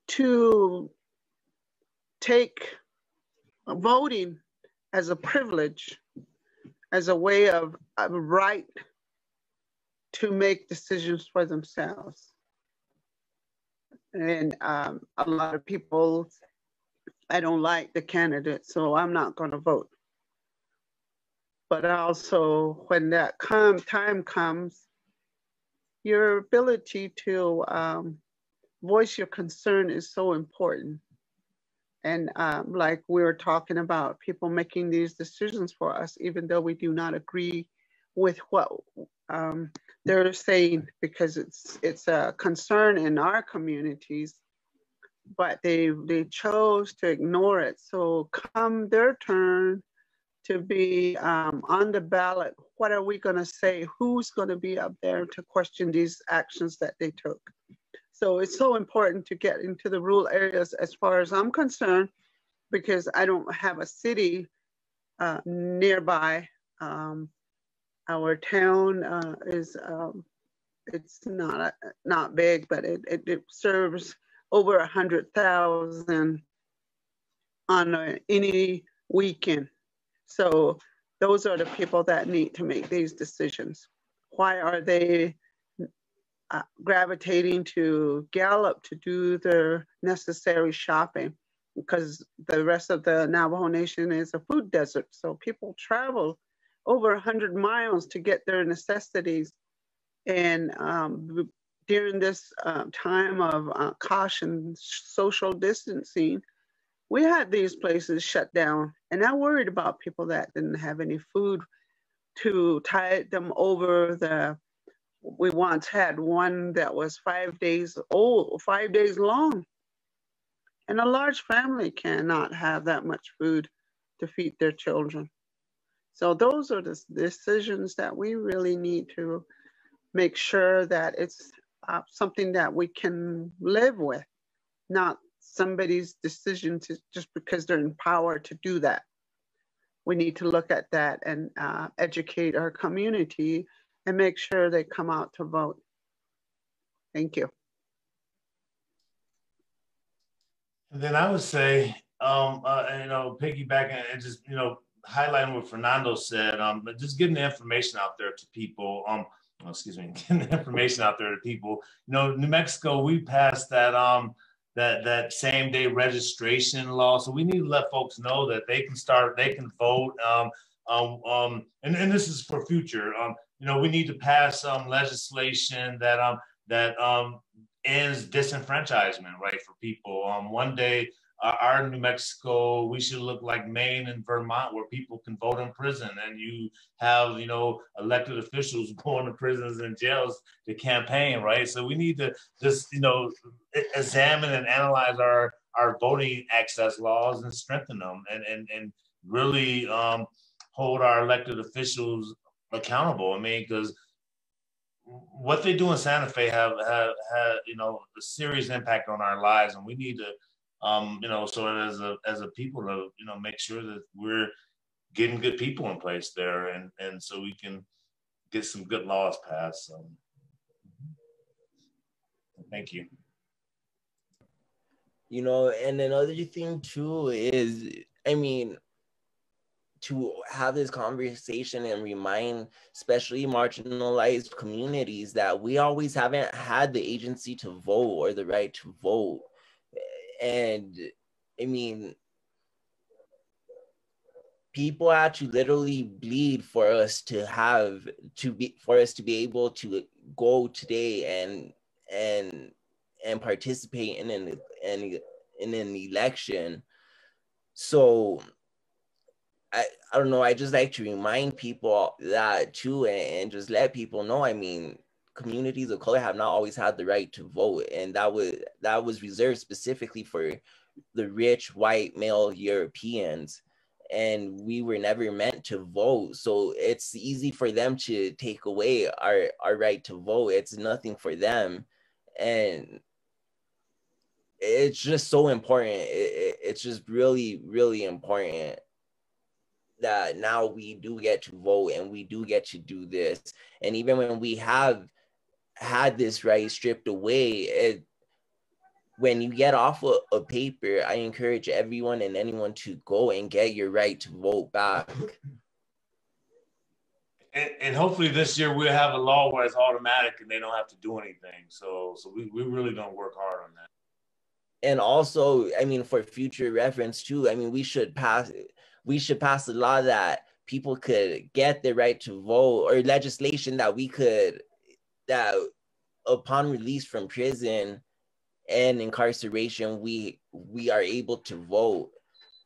S6: to take voting as a privilege, as a way of a right to make decisions for themselves. And a lot of people, I don't like the candidate, so I'm not going to vote. But also, when that time comes, your ability to voice your concern is so important. And like we were talking about, people making these decisions for us, even though we do not agree with what they're saying, because it's a concern in our communities, but they chose to ignore it. So come their turn to be on the ballot, what are we gonna say? Who's gonna be up there to question these actions that they took? So it's so important to get into the rural areas as far as I'm concerned, because I don't have a city nearby. Our town is, it's not big, but it serves over 100,000 on any weekend. So those are the people that need to make these decisions. Why are they gravitating to Gallup to do their necessary shopping? Because the rest of the Navajo Nation is a food desert. So people travel over 100 miles to get their necessities. And during this time of caution, social distancing, we had these places shut down. And I worried about people that didn't have any food to tide them over we once had one that was 5 days old, 5 days long. And a large family cannot have that much food to feed their children. So those are the decisions that we really need to make sure that it's something that we can live with, not somebody's decision to just because they're in power to do that. We need to look at that and educate our community and make sure they come out to vote. Thank you.
S4: And then I would say, piggybacking and just, highlighting what Fernando said, just getting the information out there to people. Getting the information out there to people. New Mexico, we passed that same day registration law. So we need to let folks know that they can vote. And this is for future. We need to pass some legislation that ends disenfranchisement, right, for people. One day, our New Mexico, we should look like Maine and Vermont, where people can vote in prison, and you have, elected officials going to prisons and jails to campaign, right? So we need to just, examine and analyze our voting access laws and strengthen them, and really hold our elected officials accountable. I mean, because what they do in Santa Fe have a serious impact on our lives, and we need to, so as a people to, make sure that we're getting good people in place there, and so we can get some good laws passed. So, thank you.
S5: And another thing too is, to have this conversation and remind especially marginalized communities that we always haven't had the agency to vote or the right to vote. And people had to literally bleed for us to be able to go today and participate in an election. So I don't know, I just like to remind people that too, and just let people know, communities of color have not always had the right to vote, and that was reserved specifically for the rich white male Europeans, and we were never meant to vote. So it's easy for them to take away our right to vote. It's nothing for them, and it's just so important. It's just really, really important that now we do get to vote and we do get to do this. And even when we have had this right stripped away, when you get off a paper, I encourage everyone and anyone to go and get your right to vote back.
S4: And hopefully this year we'll have a law where it's automatic and they don't have to do anything. So we really gonna work hard on that.
S5: And also, I mean, for future reference too, I mean, we should pass a law that people could get the right to vote, or legislation that upon release from prison and incarceration, we are able to vote,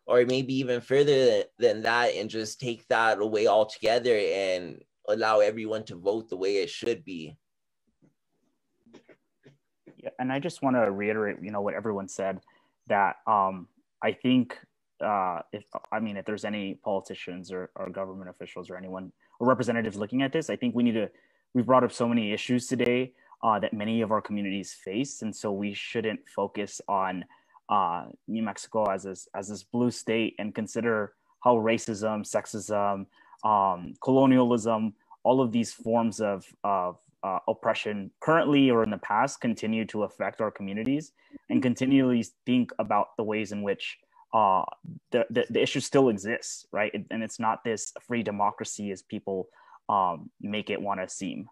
S5: or maybe even further than that, and just take that away altogether and allow everyone to vote the way it should be.
S7: Yeah, and I just want to reiterate, what everyone said, that I think if there's any politicians or government officials or anyone or representatives looking at this, I think we've brought up so many issues today that many of our communities face. And so we shouldn't focus on New Mexico as this blue state and consider how racism, sexism, colonialism, all of these forms of oppression currently or in the past continue to affect our communities, and continually think about the ways in which the issue still exists, right? And it's not this free democracy as people make it want to seem.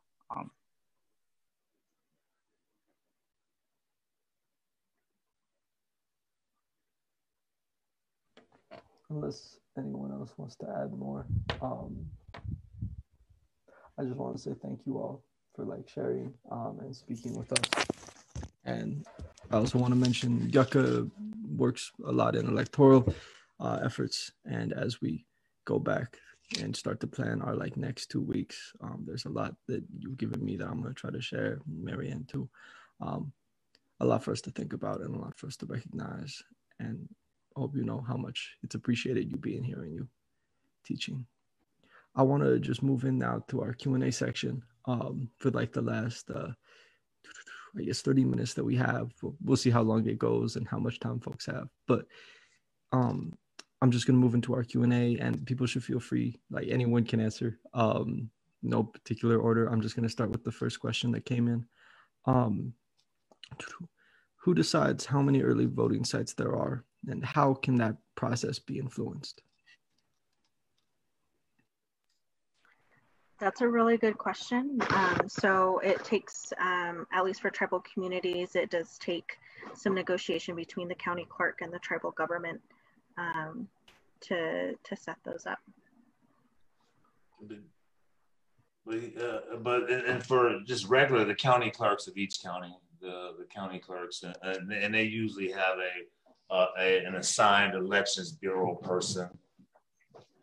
S1: Unless anyone else wants to add more, I just want to say thank you all for sharing and speaking with us. And I also want to mention YUCCA works a lot in electoral efforts. And as we go back and start to plan our next 2 weeks, there's a lot that you've given me that I'm going to try to share, Marianne too. A lot for us to think about and a lot for us to recognize. And I hope you know how much it's appreciated you being here and you teaching. I want to just move in now to our Q&A section for the last, 30 minutes that we have. We'll see how long it goes and how much time folks have. But I'm just going to move into our Q&A, and people should feel free, anyone can answer. No particular order. I'm just going to start with the first question that came in. Who decides how many early voting sites there are, and how can that process be influenced?
S3: That's a really good question. So it takes, at least for tribal communities, it does take some negotiation between the county clerk and the tribal government to set those up.
S4: But for just regular, the county clerks of each county, the county clerks, and they usually have an assigned elections bureau person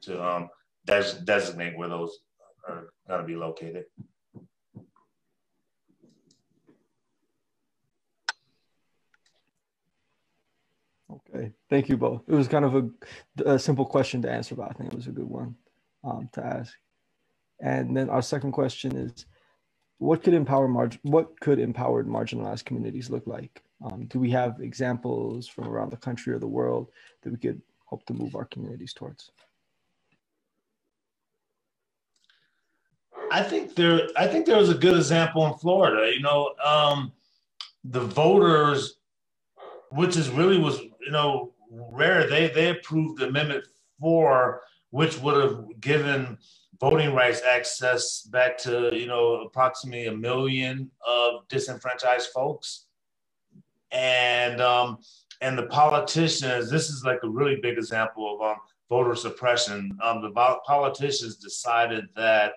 S4: to designate where those are going to be located.
S1: Okay, thank you both. It was kind of a simple question to answer, but I think it was a good one to ask. And then our second question is, what could empowered marginalized communities look like? Do we have examples from around the country or the world that we could hope to move our communities towards?
S4: I think there was a good example in Florida. The voters, which was rare. They approved Amendment 4, which would have given voting rights access back to approximately 1 million of disenfranchised folks, and the politicians. This is a really big example of voter suppression. The politicians decided that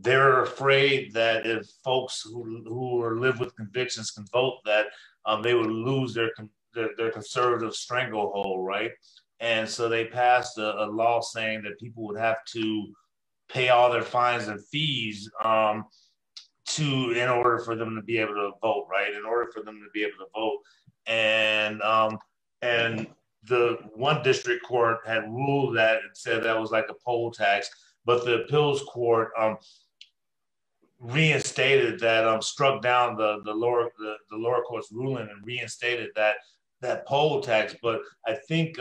S4: they're afraid that if folks who live with convictions can vote, that they would lose their conservative stranglehold, right? And so they passed a law saying that people would have to pay all their fines and fees in order for them to be able to vote, right? In order for them to be able to vote. And the one district court had ruled that it said that was like a poll tax, but the appeals court reinstated that, struck down the lower court's ruling and reinstated that poll tax. But I think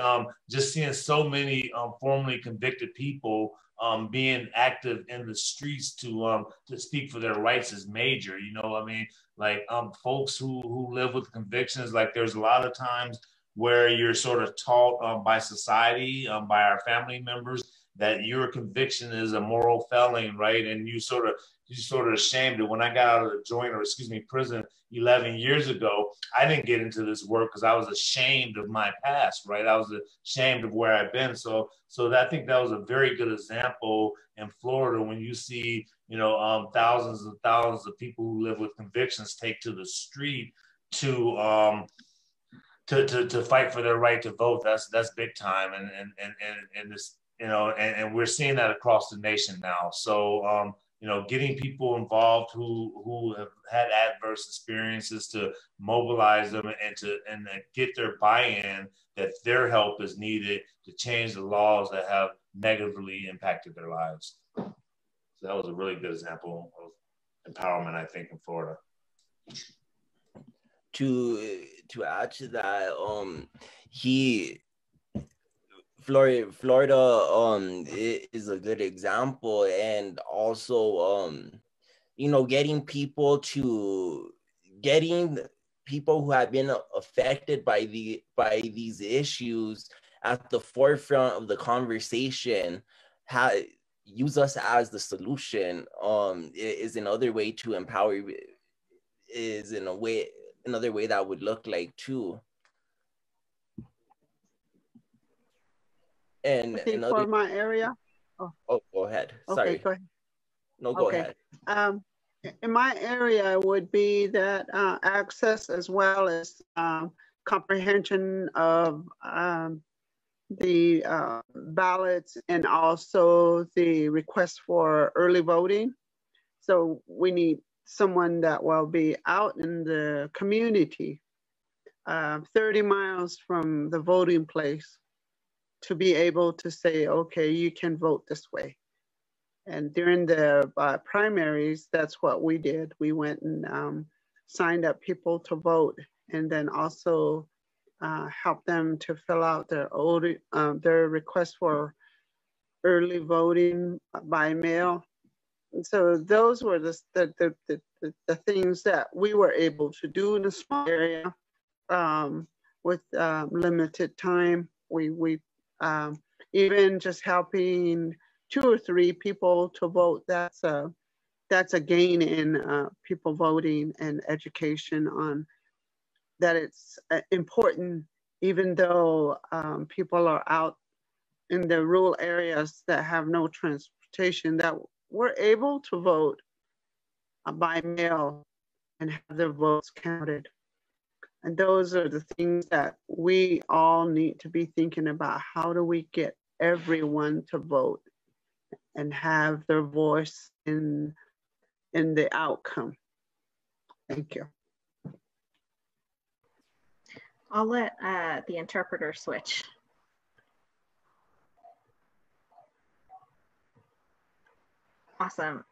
S4: just seeing so many formerly convicted people being active in the streets to speak for their rights is major. You know, I mean, like folks who live with convictions, like there's a lot of times where you're sort of taught by society, by our family members, that your conviction is a moral felony, right? And you sort of ashamed it. When I got out of the prison 11 years ago, I didn't get into this work because I was ashamed of my past, right? I was ashamed of where I've been. So I think that was a very good example in Florida when you see, you know, thousands and thousands of people who live with convictions take to the street to fight for their right to vote. That's big time, and this, you know, and we're seeing that across the nation now. So you know, getting people involved who have had adverse experiences to mobilize them and get their buy-in that their help is needed to change the laws that have negatively impacted their lives. So that was a really good example of empowerment, I think, in Florida.
S5: To add to that, Florida is a good example, and also you know, getting people who have been affected by these issues at the forefront of the conversation, use us as the solution is another way to empower, is another way that would look like too. And
S6: I think for my area.
S5: Oh, go ahead.
S6: Okay,
S5: Sorry.
S6: go ahead.
S5: No, go ahead.
S6: In my area would be that access as well as comprehension of the ballots and also the request for early voting. So we need someone that will be out in the community, 30 miles from the voting place, to be able to say, okay, you can vote this way. And during the primaries, that's what we did. We went and signed up people to vote, and then also helped them to fill out their request for early voting by mail. And so those were the things that we were able to do in a small area with limited time. We even just helping 2 or 3 people to vote, that's a gain in people voting and education on that it's important, even though people are out in the rural areas that have no transportation, that we're able to vote by mail and have their votes counted. And those are the things that we all need to be thinking about. How do we get everyone to vote and have their voice in the outcome? Thank you.
S3: I'll let the interpreter switch. Awesome.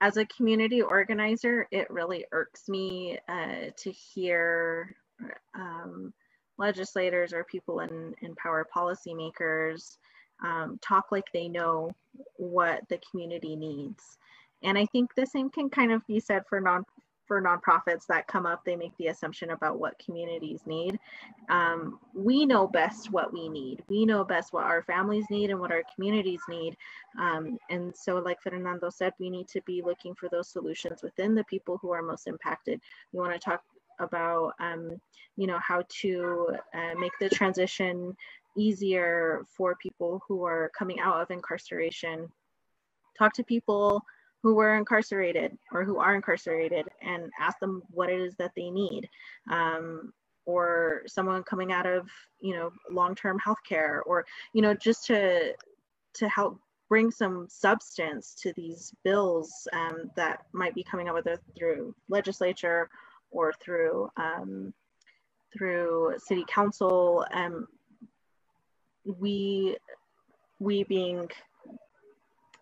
S3: As a community organizer, it really irks me to hear legislators or people in power, policymakers, talk like they know what the community needs. And I think the same can kind of be said for nonprofits that come up. They make the assumption about what communities need. We know best what we need. We know best what our families need and what our communities need. And so, like Fernando said, we need to be looking for those solutions within the people who are most impacted. We want to talk about, you know, how to make the transition easier for people who are coming out of incarceration. Talk to people who were incarcerated or who are incarcerated and ask them what it is that they need. Or someone coming out of, you know, long-term healthcare, or, you know, just to help bring some substance to these bills that might be coming up, whether through legislature or through city council. We being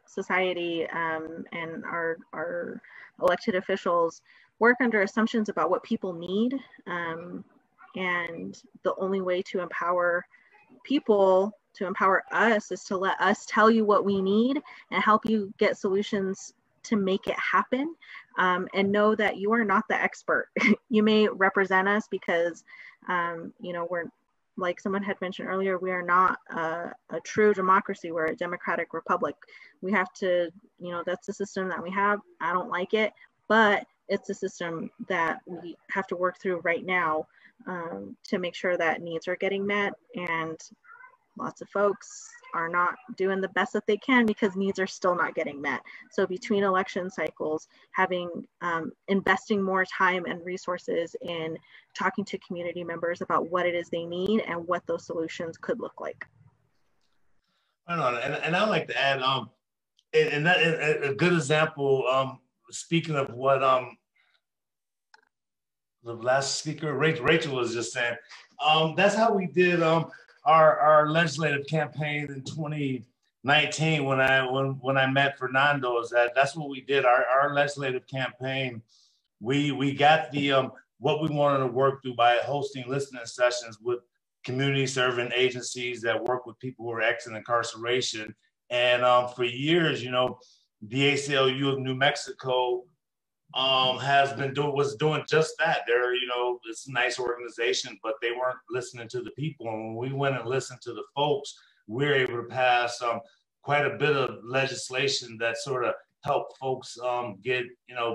S3: society and our elected officials work under assumptions about what people need, and the only way to empower people, to empower us, is to let us tell you what we need and help you get solutions to make it happen, and know that you are not the expert. You may represent us because we're, like someone had mentioned earlier, we are not a true democracy. We're a democratic republic. We have to, that's the system that we have. I don't like it, but it's a system that we have to work through right now to make sure that needs are getting met. And lots of folks are not doing the best that they can because needs are still not getting met. So between election cycles, investing more time and resources in talking to community members about what it is they need and what those solutions could look like.
S4: I know, and I'd like to add, and that a good example. Speaking of what the last speaker, Rachel, was just saying, that's how we did our legislative campaign in 2019 when I met Fernando. That's what we did. Our legislative campaign, we got the what we wanted to work through by hosting listening sessions with community serving agencies that work with people who are exiting incarceration. And for years, the ACLU of New Mexico was doing just that. They're, it's a nice organization, but they weren't listening to the people. And when we went and listened to the folks, we were able to pass quite a bit of legislation that sort of helped folks get,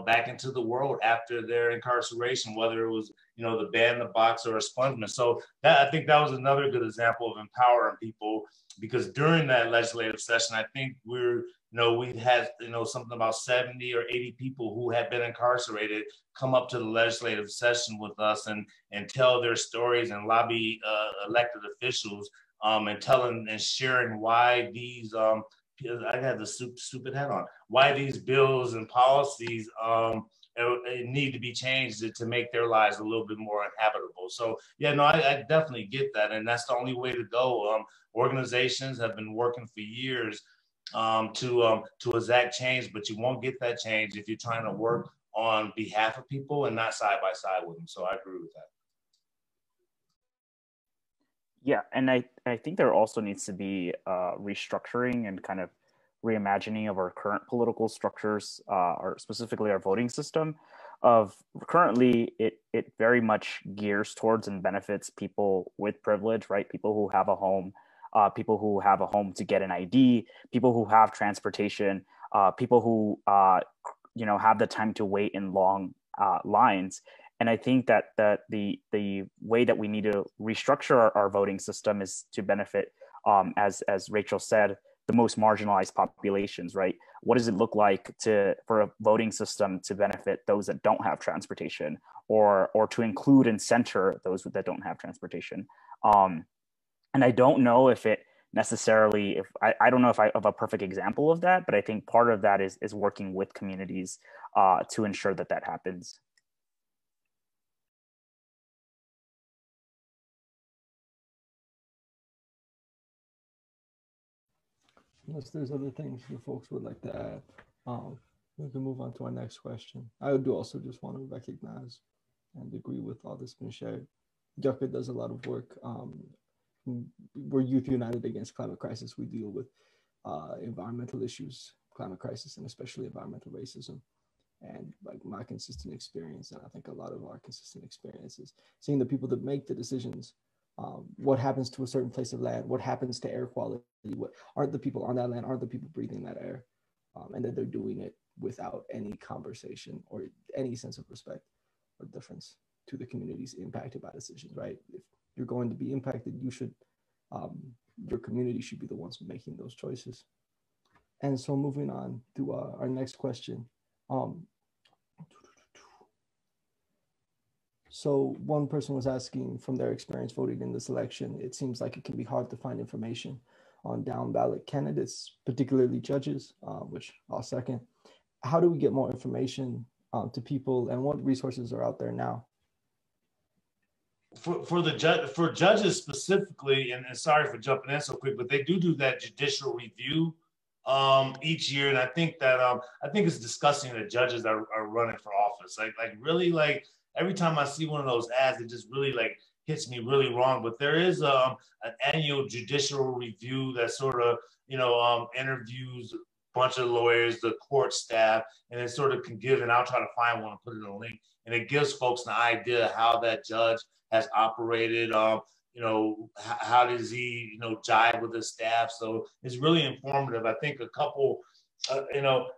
S4: back into the world after their incarceration, whether it was, the ban in the box or expungement. So I think that was another good example of empowering people, because during that legislative session, I think we had, something about 70 or 80 people who had been incarcerated come up to the legislative session with us and tell their stories and lobby elected officials and telling and sharing why these, I had the stupid hat on, why these bills and policies need to be changed to make their lives a little bit more inhabitable. So yeah, no, I definitely get that. And that's the only way to go. Organizations have been working for years to exact change, but you won't get that change if you're trying to work on behalf of people and not side by side with them. So I agree with that.
S7: Yeah, and I think there also needs to be restructuring and kind of reimagining of our current political structures, or specifically our voting system. Currently, it very much gears towards and benefits people with privilege, right? People who have a home, people who have a home to get an ID, people who have transportation, people who have the time to wait in long lines. And I think that the way that we need to restructure our voting system is to benefit, as Rachel said, the most marginalized populations, right? What does it look like for a voting system to benefit those that don't have transportation, or to include and center those that don't have transportation? And I don't know if it necessarily, I don't know if I have a perfect example of that, but I think part of that is working with communities to ensure that happens.
S1: Unless there's other things you folks would like to add, we can move on to our next question. I do also just want to recognize and agree with all that's been shared. YUCCA does a lot of work. We're Youth United Against Climate Crisis. We deal with environmental issues, climate crisis, and especially environmental racism. And like my consistent experience, and I think a lot of our consistent experiences, seeing the people that make the decisions, what happens to a certain place of land, what happens to air quality, what aren't the people on that land, aren't the people breathing that air, and that they're doing it without any conversation or any sense of respect or difference to the communities impacted by decisions, right? If you're going to be impacted, you should, your community should be the ones making those choices. And so moving on to our next question. So one person was asking, from their experience voting in this election, it seems like it can be hard to find information on down ballot candidates, particularly judges, which I'll second. How do we get more information to people, and what resources are out there now?
S4: For judges specifically, and sorry for jumping in so quick, but they do that judicial review each year, and I think that I think it's disgusting that judges are running for office. Like really, like every time I see one of those ads, it just really like hits me really wrong. But there is an annual judicial review that sort of interviews a bunch of lawyers, the court staff, and it sort of can give. And I'll try to find one and put it in a link, and it gives folks an idea how that judge has operated. How does he, jive with his staff? So it's really informative. I think a couple,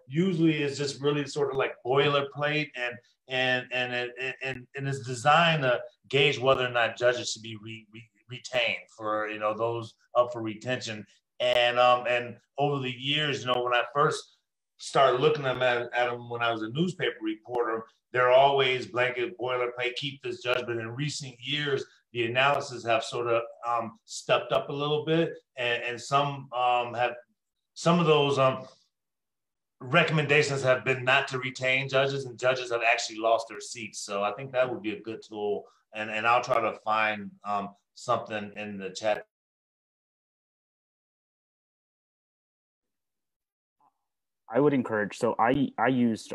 S4: usually it's just really sort of like boilerplate, and it's designed to gauge whether or not judges should be retained for those up for retention. And over the years, when I first started looking at them when I was a newspaper reporter, they're always blanket boilerplate, keep this judge. But in recent years, the analysis have sort of stepped up a little bit, and some of those recommendations have been not to retain judges, and judges have actually lost their seats. So I think that would be a good tool, and I'll try to find something in the chat.
S7: I would encourage. So I used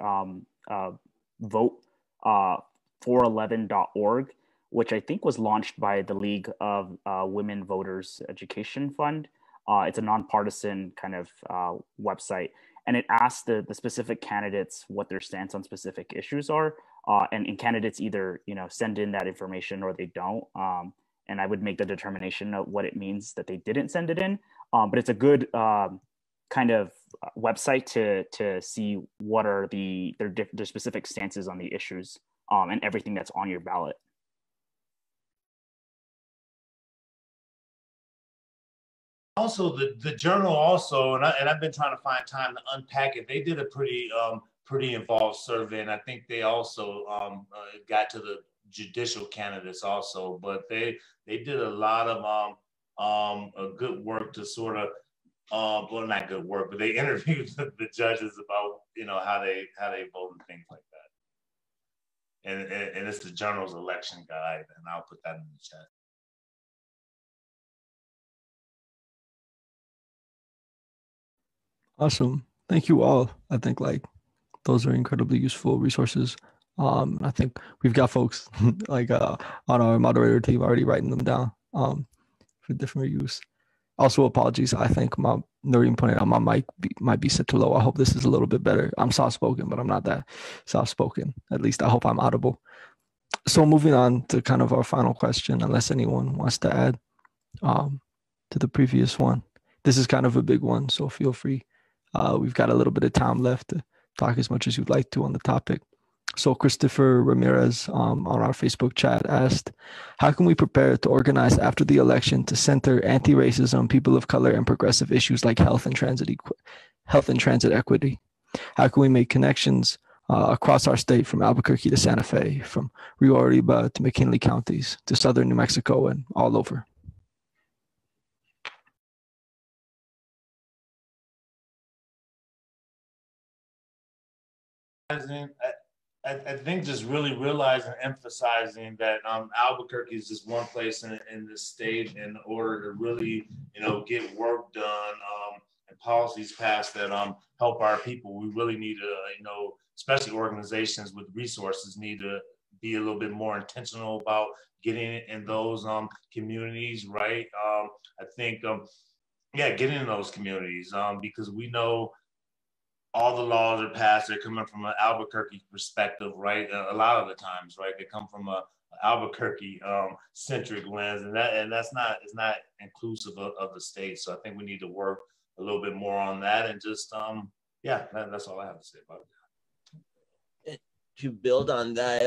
S7: vote411.org, which I think was launched by the League of Women Voters Education Fund. It's a nonpartisan kind of website, and it asks the specific candidates what their stance on specific issues are, and candidates either send in that information or they don't. And I would make the determination of what it means that they didn't send it in. But it's a good kind of website to see what are their specific stances on the issues and everything that's on your ballot.
S4: Also, the journal also, and I've been trying to find time to unpack it. They did a pretty involved survey, and I think they also got to the judicial candidates also. But they did a lot of a good work to sort of well, not good work, but they interviewed the judges about how they vote and things like that. And it's the journal's election guide, and I'll put that in the chat.
S1: Awesome. Thank you all. I think those are incredibly useful resources. I think we've got folks on our moderator team already writing them down for different use. Also, apologies. I think Noreen pointed out my mic might be set too low. I hope this is a little bit better. I'm soft-spoken, but I'm not that soft-spoken. At least I hope I'm audible. So moving on to kind of our final question, unless anyone wants to add to the previous one. This is kind of a big one, so feel free. We've got a little bit of time left to talk as much as you'd like to on the topic. So Christopher Ramirez on our Facebook chat asked, how can we prepare to organize after the election to center anti-racism, people of color, and progressive issues like health and transit equity? How can we make connections across our state, from Albuquerque to Santa Fe, from Rio Arriba to McKinley counties, to southern New Mexico, and all over?
S4: I think just really realizing and emphasizing that Albuquerque is just one place in the state in order to really, get work done and policies passed that help our people. We really need to, especially organizations with resources, need to be a little bit more intentional about getting in those communities, right? I think, getting in those communities because we know all the laws are passed. They're coming from an Albuquerque perspective, right? A lot of the times, right? They come from a Albuquerque centric lens, and that's not inclusive of the state. So I think we need to work a little bit more on that, and just that's all I have to say about it.
S5: To build on that,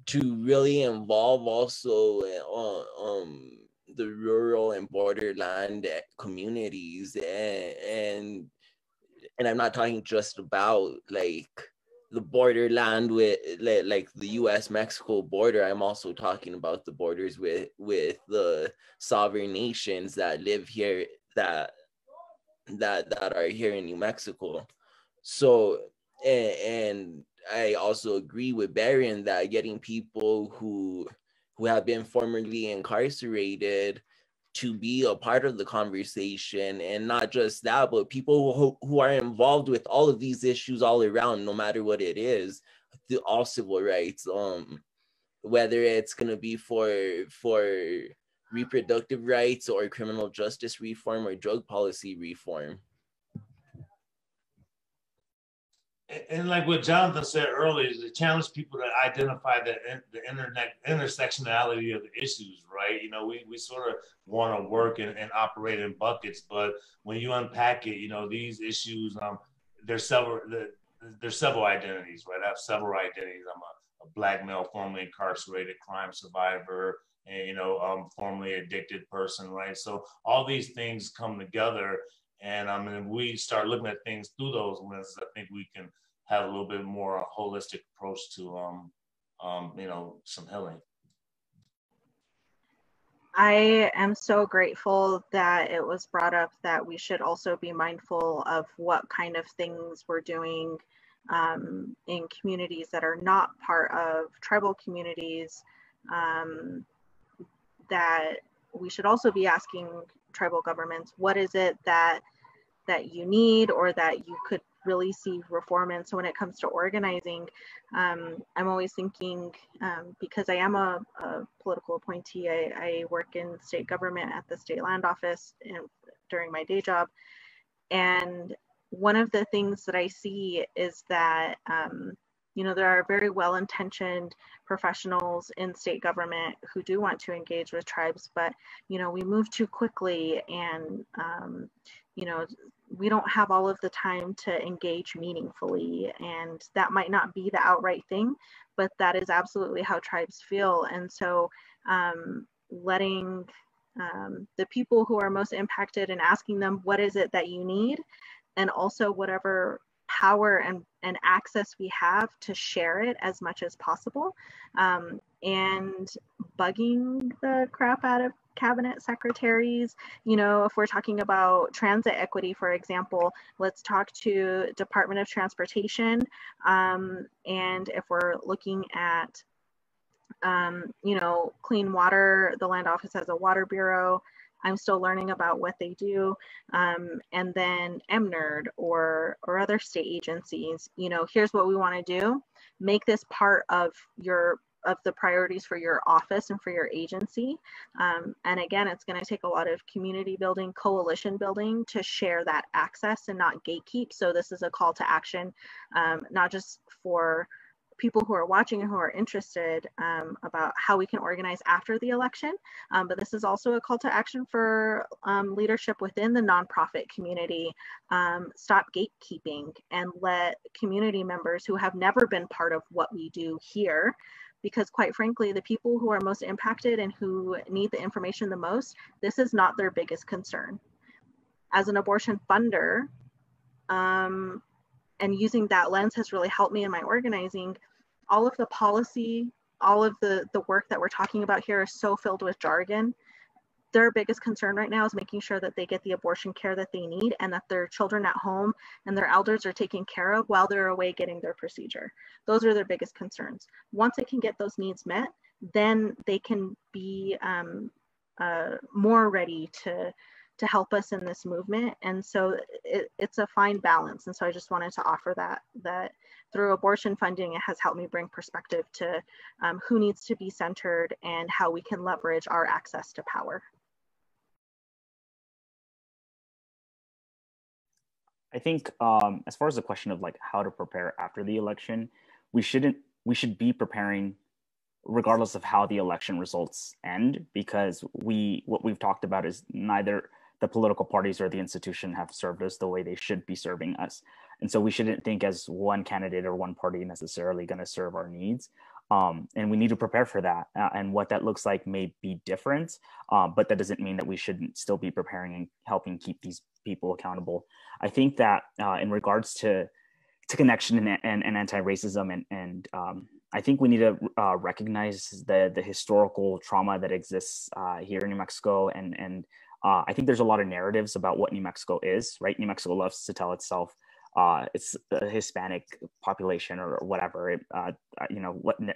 S5: to really involve also the rural and borderland communities, and I'm not talking just about the borderland with like the US-Mexico border. I'm also talking about the borders with the sovereign nations that live here, that are here in New Mexico. So, and I also agree with Barron that getting people who have been formerly incarcerated to be a part of the conversation, and not just that, but people who are involved with all of these issues all around, no matter what it is, all civil rights, whether it's going to be for reproductive rights or criminal justice reform or drug policy reform.
S4: And like what Jonathan said earlier, is to challenge people to identify the intersectionality of the issues, right? You know, we sort of want to work and operate in buckets, but when you unpack it, you know, these issues, there's several identities, right? I have several identities. I'm a Black male, formerly incarcerated crime survivor, and, you know, formerly addicted person, right? So all these things come together. And I mean, we start looking at things through those lenses, I think we can have a little bit more holistic approach to, you know, some healing.
S3: I am so grateful that it was brought up that we should also be mindful of what kind of things we're doing in communities that are not part of tribal communities, that we should also be asking tribal governments, what is it that you need or that you could really see reform in? So when it comes to organizing, I'm always thinking, because I am a political appointee, I work in state government at the state land office during my day job. And one of the things that I see is that, you know, there are very well-intentioned professionals in state government who do want to engage with tribes, but, you know, we move too quickly, and, you know, we don't have all of the time to engage meaningfully, and that might not be the outright thing, but that is absolutely how tribes feel. And so letting the people who are most impacted and asking them, what is it that you need? And also whatever power and access we have to share it as much as possible, and bugging the crap out of cabinet secretaries. You know, if we're talking about transit equity, for example, let's talk to Department of Transportation. And if we're looking at, you know, clean water, the land office has a water bureau. I'm still learning about what they do. And then MNERD or other state agencies, you know, here's what we want to do. Make this part of the priorities for your office and for your agency. And again, it's going to take a lot of community building, coalition building to share that access and not gatekeep. So this is a call to action, not just for people who are watching and who are interested about how we can organize after the election, but this is also a call to action for leadership within the nonprofit community. Stop gatekeeping and let community members who have never been part of what we do here, because quite frankly, the people who are most impacted and who need the information the most, this is not their biggest concern. As an abortion funder, and using that lens has really helped me in my organizing. All of the policy, all of the work that we're talking about here is so filled with jargon. Their biggest concern right now is making sure that they get the abortion care that they need, and that their children at home and their elders are taken care of while they're away getting their procedure. Those are their biggest concerns. Once they can get those needs met, then they can be more ready to help us in this movement. And so it's a fine balance. And so I just wanted to offer that through abortion funding, it has helped me bring perspective to who needs to be centered and how we can leverage our access to power.
S7: I think as far as the question of like how to prepare after the election, we should be preparing regardless of how the election results end, because what we've talked about is neither the political parties or the institution have served us the way they should be serving us. And so we shouldn't think as one candidate or one party necessarily going to serve our needs. And we need to prepare for that. And what that looks like may be different, but that doesn't mean that we shouldn't still be preparing and helping keep these people accountable. I think that in regards to to connection and anti-racism. And I think we need to recognize the historical trauma that exists here in New Mexico. And I think there's a lot of narratives about what New Mexico is, right? New Mexico loves to tell itself it's a Hispanic population or whatever,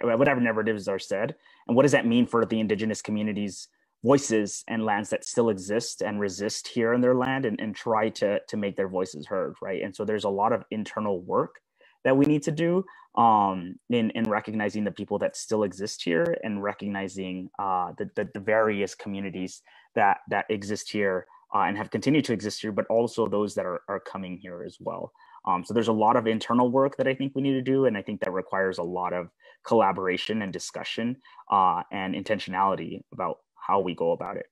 S7: whatever narratives are said. And what does that mean for the indigenous communities' voices and lands that still exist and resist here in their land and try to make their voices heard, right? And so there's a lot of internal work that we need to do in recognizing the people that still exist here and recognizing the various communities that exist here and have continued to exist here, but also those that are coming here as well. So there's a lot of internal work that I think we need to do, and I think that requires a lot of collaboration and discussion and intentionality about how we go about it.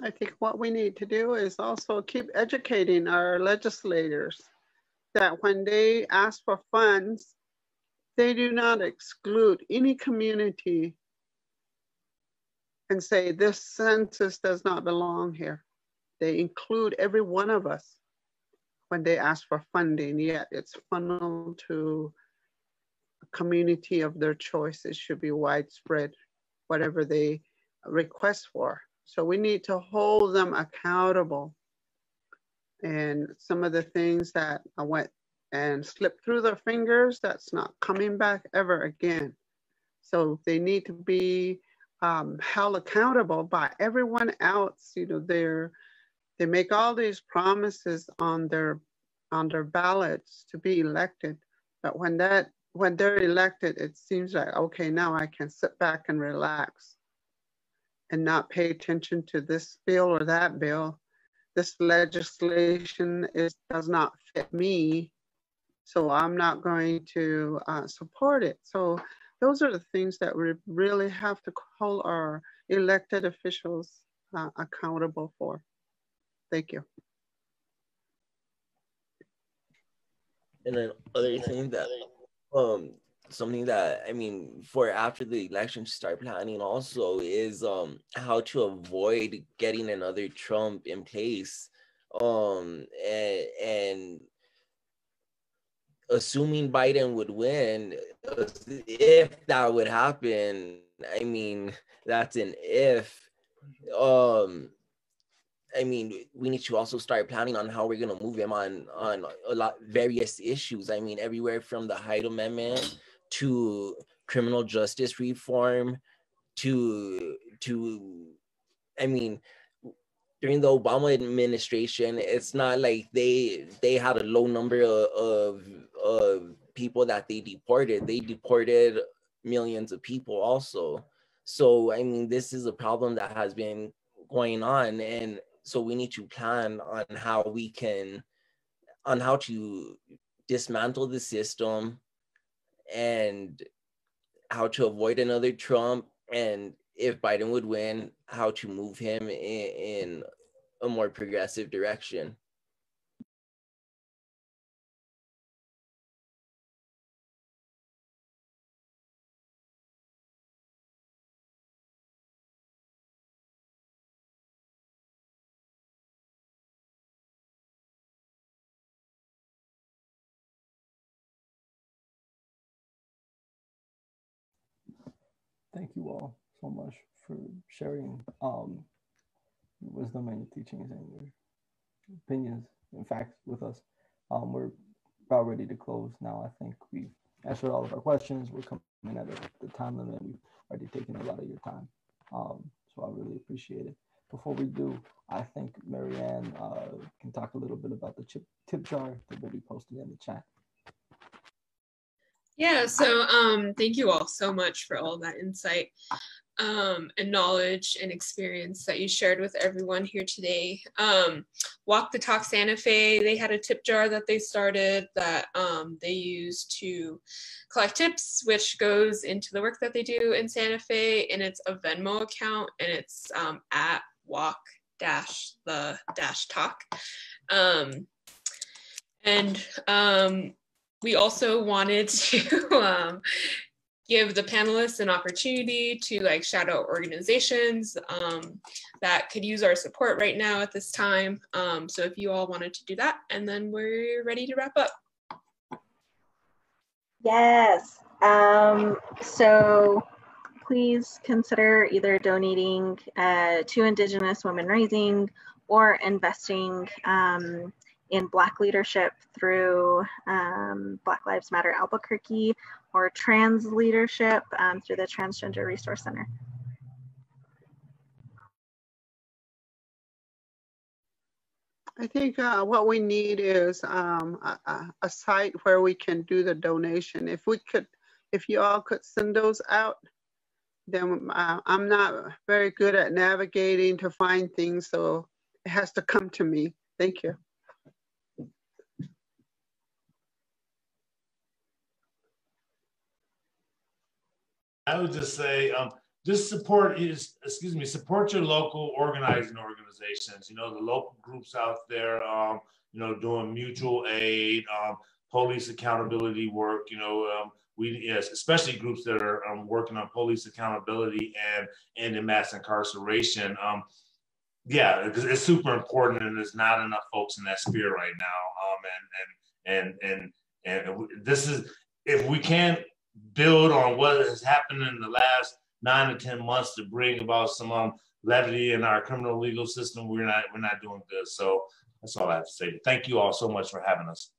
S6: I think what we need to do is also keep educating our legislators that when they ask for funds, they do not exclude any community and say this census does not belong here. They include every one of us when they ask for funding, yet it's funneled to a community of their choice. It should be widespread, whatever they request for. So we need to hold them accountable. And some of the things that I went and slipped through their fingers, that's not coming back ever again. So they need to be held accountable by everyone else. You know, they make all these promises on their ballots to be elected, but when they're elected, it seems like, okay, now I can sit back and relax and not pay attention to this bill or that bill. This legislation does not fit me, so I'm not going to support it. So those are the things that we really have to hold our elected officials accountable for. Thank you.
S5: And then other thing that, something that, I mean, for after the election to start planning also is how to avoid getting another Trump in place. And assuming Biden would win, if that would happen, I mean, that's an if. I mean, we need to also start planning on how we're going to move him on a lot various issues. I mean, everywhere from the Hyde Amendment to criminal justice reform to I mean, during the Obama administration, it's not like they had a low number of people that they deported. They deported millions of people also. So, I mean, this is a problem that has been going on. And so we need to plan on how to dismantle the system and how to avoid another Trump. And if Biden would win, how to move him in a more progressive direction.
S1: Thank you all so much for sharing your wisdom and your teachings and your opinions and facts with us. We're about ready to close now. I think we've answered all of our questions. We're coming at the time limit. We've already taken a lot of your time. So I really appreciate it. Before we do, I think Marianne can talk a little bit about the tip jar that will be posted in the chat.
S2: Yeah, so thank you all so much for all that insight and knowledge and experience that you shared with everyone here today. Walk the Talk Santa Fe, they had a tip jar that they started that they use to collect tips, which goes into the work that they do in Santa Fe, and it's a Venmo account, and it's at walk-the-talk. we also wanted to give the panelists an opportunity to like shout out organizations that could use our support right now at this time. So if you all wanted to do that, and then we're ready to wrap up.
S3: Yes. So please consider either donating to Indigenous Women Rising or investing in Black leadership through Black Lives Matter Albuquerque, or trans leadership through the Transgender Resource Center.
S6: I think what we need is a site where we can do the donation. If you all could send those out, then I'm not very good at navigating to find things, so it has to come to me. Thank you.
S4: I would just say, just support your local organizing organizations. You know, the local groups out there, you know, doing mutual aid, police accountability work. You know, especially groups that are working on police accountability and in mass incarceration. Yeah, because it's super important, and there's not enough folks in that sphere right now. And this is, if we can't build on what has happened in the last 9 to 10 months to bring about some levity in our criminal legal system, we're not doing good. So that's all I have to say. Thank you all so much for having us.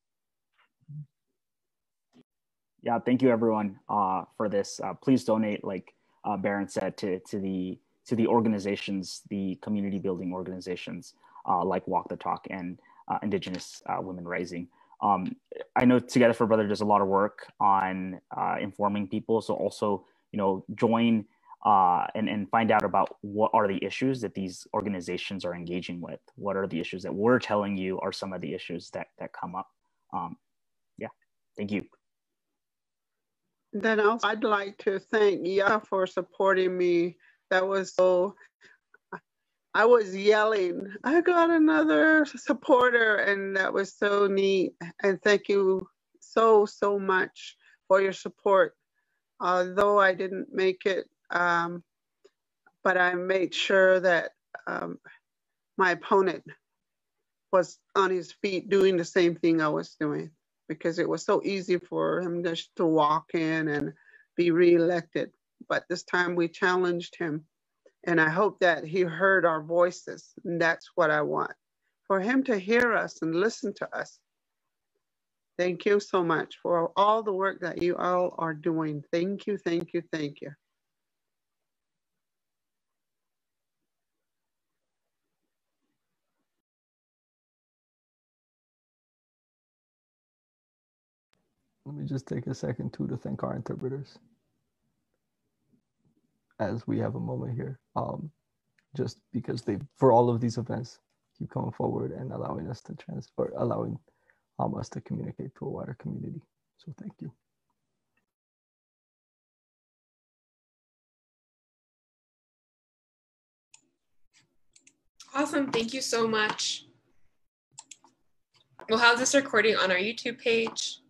S7: Yeah, thank you everyone for this. Please donate, like Baron said, to the organizations, the community building organizations like Walk the Talk and Indigenous Women Rising. I know Together for Brother does a lot of work on informing people. So also, you know, join and find out about what are the issues that these organizations are engaging with. What are the issues that we're telling you are some of the issues that come up. Yeah, thank you.
S6: Then also, I'd like to thank YUCCA for supporting me. That was so, I was yelling, I got another supporter, and that was so neat. And thank you so much for your support. Although I didn't make it, but I made sure that my opponent was on his feet doing the same thing I was doing, because it was so easy for him just to walk in and be reelected. But this time we challenged him. And I hope that he heard our voices. And that's what I want, for him to hear us and listen to us. Thank you so much for all the work that you all are doing. Thank you, thank you, thank you.
S1: Let me just take a second too to thank our interpreters, as we have a moment here, just because they, for all of these events, keep coming forward and allowing us to allowing us to communicate to a wider community. So thank you.
S2: Awesome, thank you so much. We'll have this recording on our YouTube page.